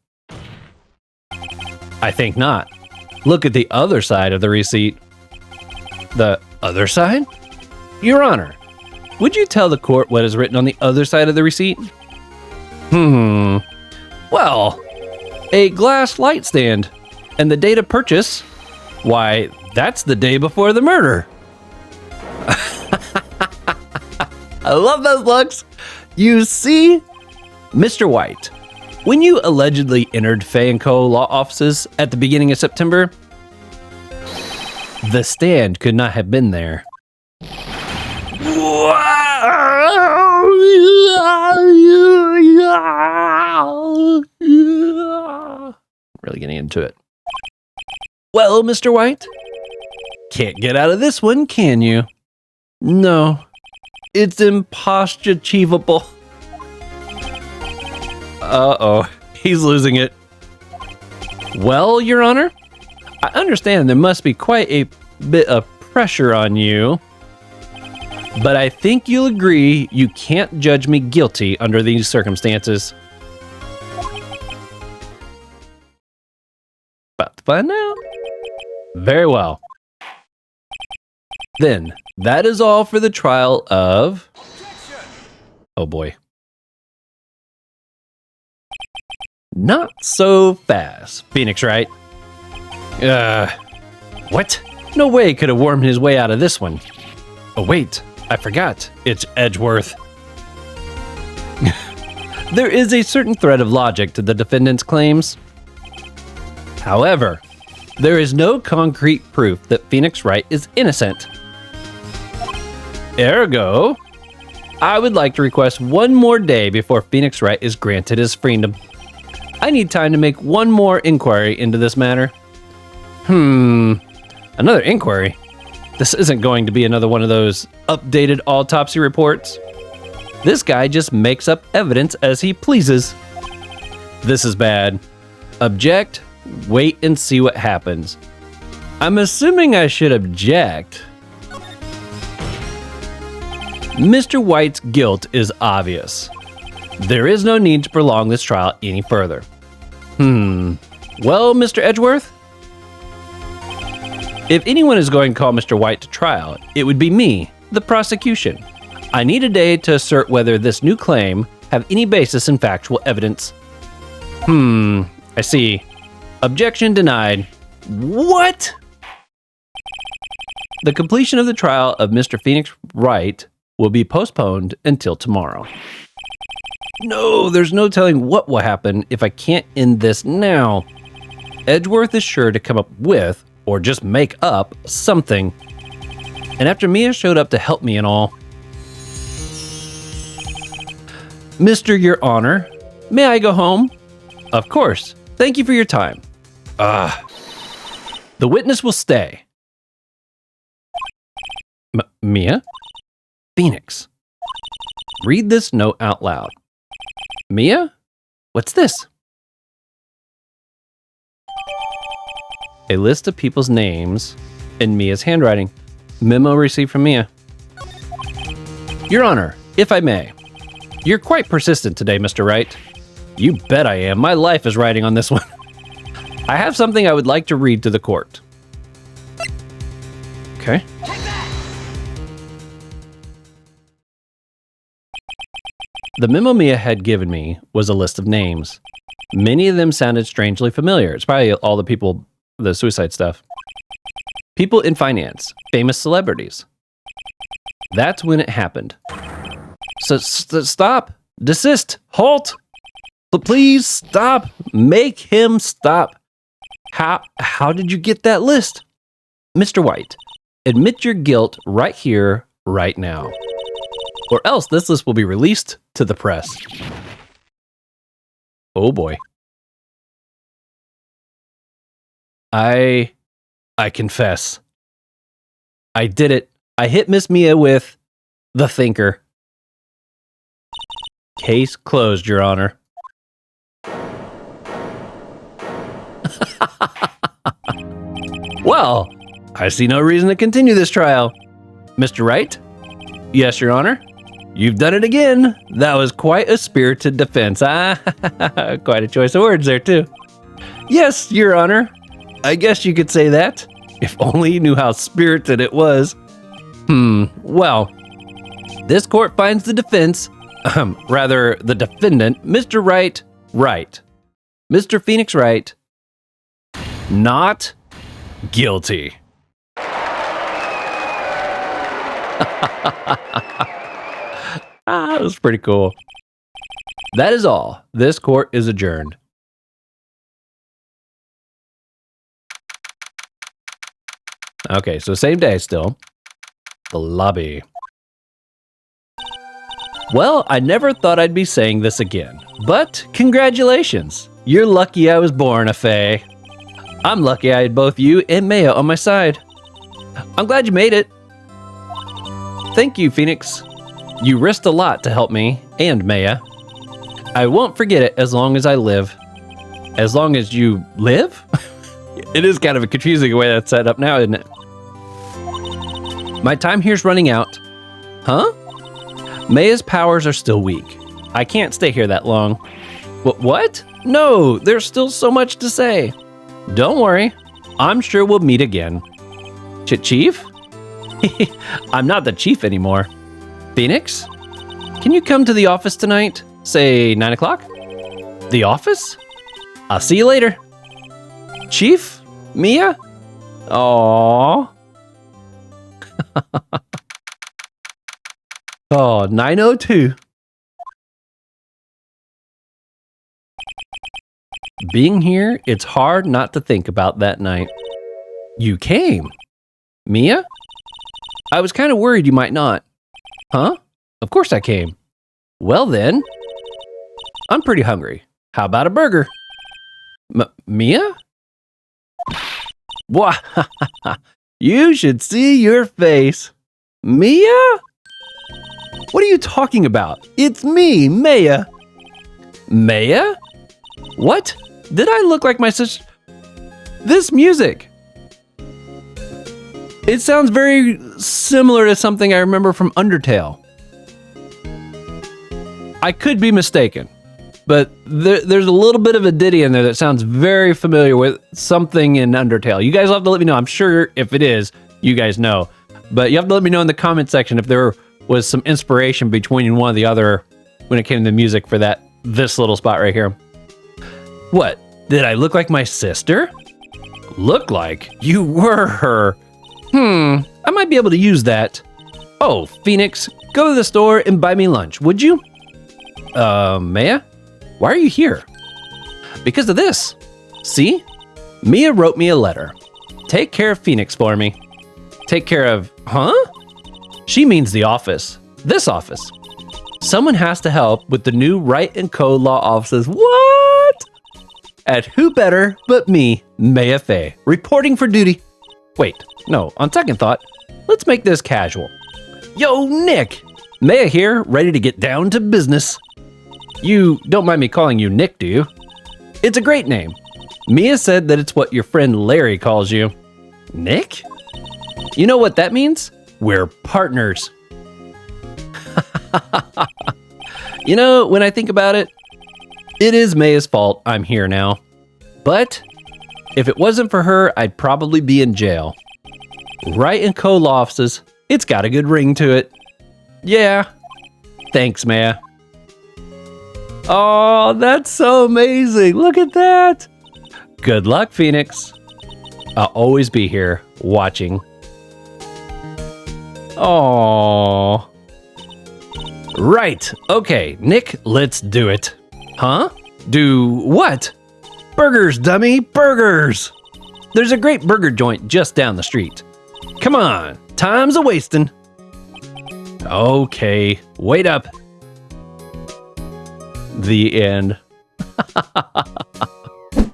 I think not. Look at the other side of the receipt. The other side? Your Honor, would you tell the court what is written on the other side of the receipt? Well, a glass light stand. And the date of purchase, why, that's the day before the murder. I love those looks. You see, Mr. White, when you allegedly entered Fay & Co. law offices at the beginning of September, the stand could not have been there. Really getting into it. Well, Mr. White, can't get out of this one, can you? No, it's impossible. Uh-oh, he's losing it. Well, Your Honor, I understand there must be quite a bit of pressure on you, but I think you'll agree you can't judge me guilty under these circumstances. About to find out. Very well. Then, that is all for the trial of... Oh boy. Not so fast, Phoenix Wright. What? No way he could have wormed his way out of this one. Oh wait, I forgot. It's Edgeworth. There is a certain thread of logic to the defendant's claims. However, there is no concrete proof that Phoenix Wright is innocent. Ergo, I would like to request one more day before Phoenix Wright is granted his freedom. I need time to make one more inquiry into this matter. Another inquiry? This isn't going to be another one of those updated autopsy reports. This guy just makes up evidence as he pleases. This is bad. Object. Wait and see what happens. I'm assuming I should object. Mr. White's guilt is obvious. There is no need to prolong this trial any further. Well, Mr. Edgeworth? If anyone is going to call Mr. White to trial, it would be me, the prosecution. I need a day to assert whether this new claim have any basis in factual evidence. I see. Objection denied. What? The completion of the trial of Mr. Phoenix Wright will be postponed until tomorrow. No, there's no telling what will happen if I can't end this now. Edgeworth is sure to come up with, or just make up, something. And after Mia showed up to help me and all... Mr. Your Honor, may I go home? Of course. Thank you for your time. The witness will stay. Mia? Phoenix. Read this note out loud. Mia? What's this? A list of people's names in Mia's handwriting. Memo received from Mia. Your Honor, if I may. You're quite persistent today, Mr. Wright. You bet I am. My life is riding on this one. I have something I would like to read to the court. Okay. The memo Mia had given me was a list of names. Many of them sounded strangely familiar. It's probably all the people, the suicide stuff. People in finance, famous celebrities. That's when it happened. So stop, desist, halt. Please stop, make him stop. How did you get that list? Mr. White, admit your guilt right here, right now. Or else this list will be released to the press. Oh boy. I confess. I did it. I hit Miss Mia with the thinker. Case closed, Your Honor. Well, I see no reason to continue this trial. Mr. Wright? Yes, Your Honor. You've done it again. That was quite a spirited defense. Quite a choice of words there, too. Yes, Your Honor. I guess you could say that. If only you knew how spirited it was. Well, this court finds the defense, rather the defendant, Mr. Wright, right. Mr. Phoenix Wright, not guilty. That was pretty cool. That is all. This court is adjourned. Okay, so same day still. The lobby. Well, I never thought I'd be saying this again, but congratulations. You're lucky I was born a Fae. I'm lucky I had both you and Maya on my side. I'm glad you made it. Thank you, Phoenix. You risked a lot to help me and Maya. I won't forget it as long as I live. As long as you live? It is kind of a confusing the way that's set up now, isn't it? My time here's running out. Huh? Maya's powers are still weak. I can't stay here that long. What? No, there's still so much to say. Don't worry. I'm sure we'll meet again. Chief? I'm not the chief anymore. Phoenix? Can you come to the office tonight? Say 9 o'clock? The office? I'll see you later. Chief? Mia? Aww. Oh, 9:02. Being here, it's hard not to think about that night. You came? Mia? I was kind of worried you might not. Huh? Of course I came. Well then, I'm pretty hungry. How about a burger? Mia? Wah! You should see your face. Mia? What are you talking about? It's me, Maya. Maya? What? Did I look like my sister? This music. It sounds very similar to something I remember from Undertale. I could be mistaken, but there's a little bit of a ditty in there that sounds very familiar with something in Undertale. You guys will have to let me know. I'm sure if it is, you guys know. But you have to let me know in the comment section if there was some inspiration between one or the other when it came to the music for this little spot right here. What? Did I look like my sister? Look like? You were her. I might be able to use that. Oh, Phoenix, go to the store and buy me lunch, would you? Maya? Why are you here? Because of this. See? Mia wrote me a letter. Take care of Phoenix for me. Take care of, huh? She means the office. This office. Someone has to help with the new Wright & Co. law offices. What? And who better but me, Maya Fey, reporting for duty. Wait, no, on second thought, let's make this casual. Yo, Nick! Maya here, ready to get down to business. You don't mind me calling you Nick, do you? It's a great name. Mia said that it's what your friend Larry calls you. Nick? You know what that means? We're partners. You know, when I think about it, it is Maya's fault I'm here now. But if it wasn't for her, I'd probably be in jail. Wright & Co. law offices, it's got a good ring to it. Yeah. Thanks, Maya. Oh, that's so amazing. Look at that. Good luck, Phoenix. I'll always be here watching. Oh. Right. Okay, Nick, let's do it. Huh? Do what? Burgers, dummy, burgers. There's a great burger joint just down the street. Come on, time's a-wasting. Okay, wait up. The end.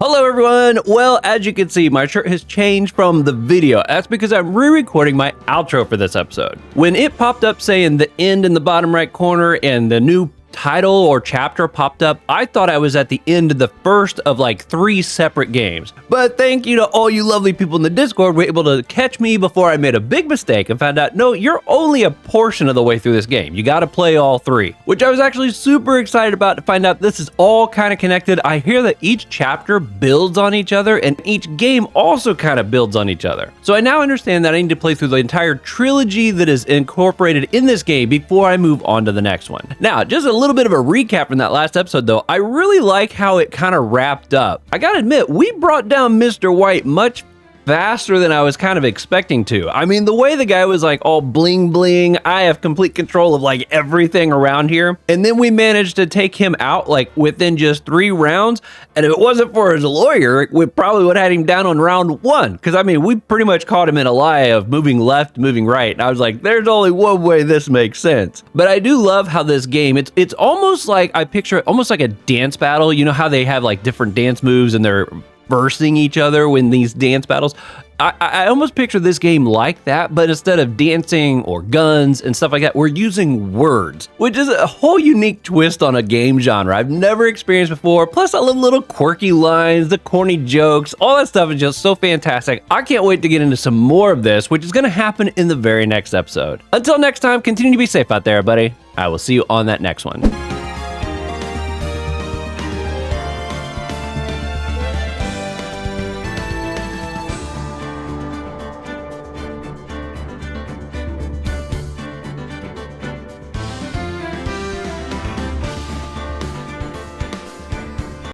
Hello everyone! Well, as you can see, my shirt has changed from the video. That's because I'm re-recording my outro for this episode. When it popped up saying the end in the bottom right corner and the new title or chapter popped up, I thought I was at the end of the first of like 3 separate games. But thank you to all you lovely people in the Discord who were able to catch me before I made a big mistake and found out, no, you're only a portion of the way through this game. You gotta play all 3, which I was actually super excited about to find out this is all kind of connected. I hear that each chapter builds on each other and each game also kind of builds on each other. So I now understand that I need to play through the entire trilogy that is incorporated in this game before I move on to the next one. Now, just a little bit of a recap from that last episode though. I really like how it kind of wrapped up. I gotta admit, we brought down Mr. White much faster than I was kind of expecting to. I mean, the way the guy was like all bling bling, I have complete control of like everything around here. And then we managed to take him out like within just 3 rounds. And if it wasn't for his lawyer, we probably would have had him down on round 1. Because I mean, we pretty much caught him in a lie of moving left, moving right. And I was like, there's only one way this makes sense. But I do love how this game, it's almost like, I picture it almost like a dance battle. You know how they have like different dance moves and they're versing each other in these dance battles. I almost picture this game like that, but instead of dancing or guns and stuff like that, we're using words, which is a whole unique twist on a game genre I've never experienced before. Plus, I love little quirky lines, the corny jokes, all that stuff is just so fantastic. I can't wait to get into some more of this, which is going to happen in the very next episode. Until next time, continue to be safe out there, buddy. I will see you on that next one.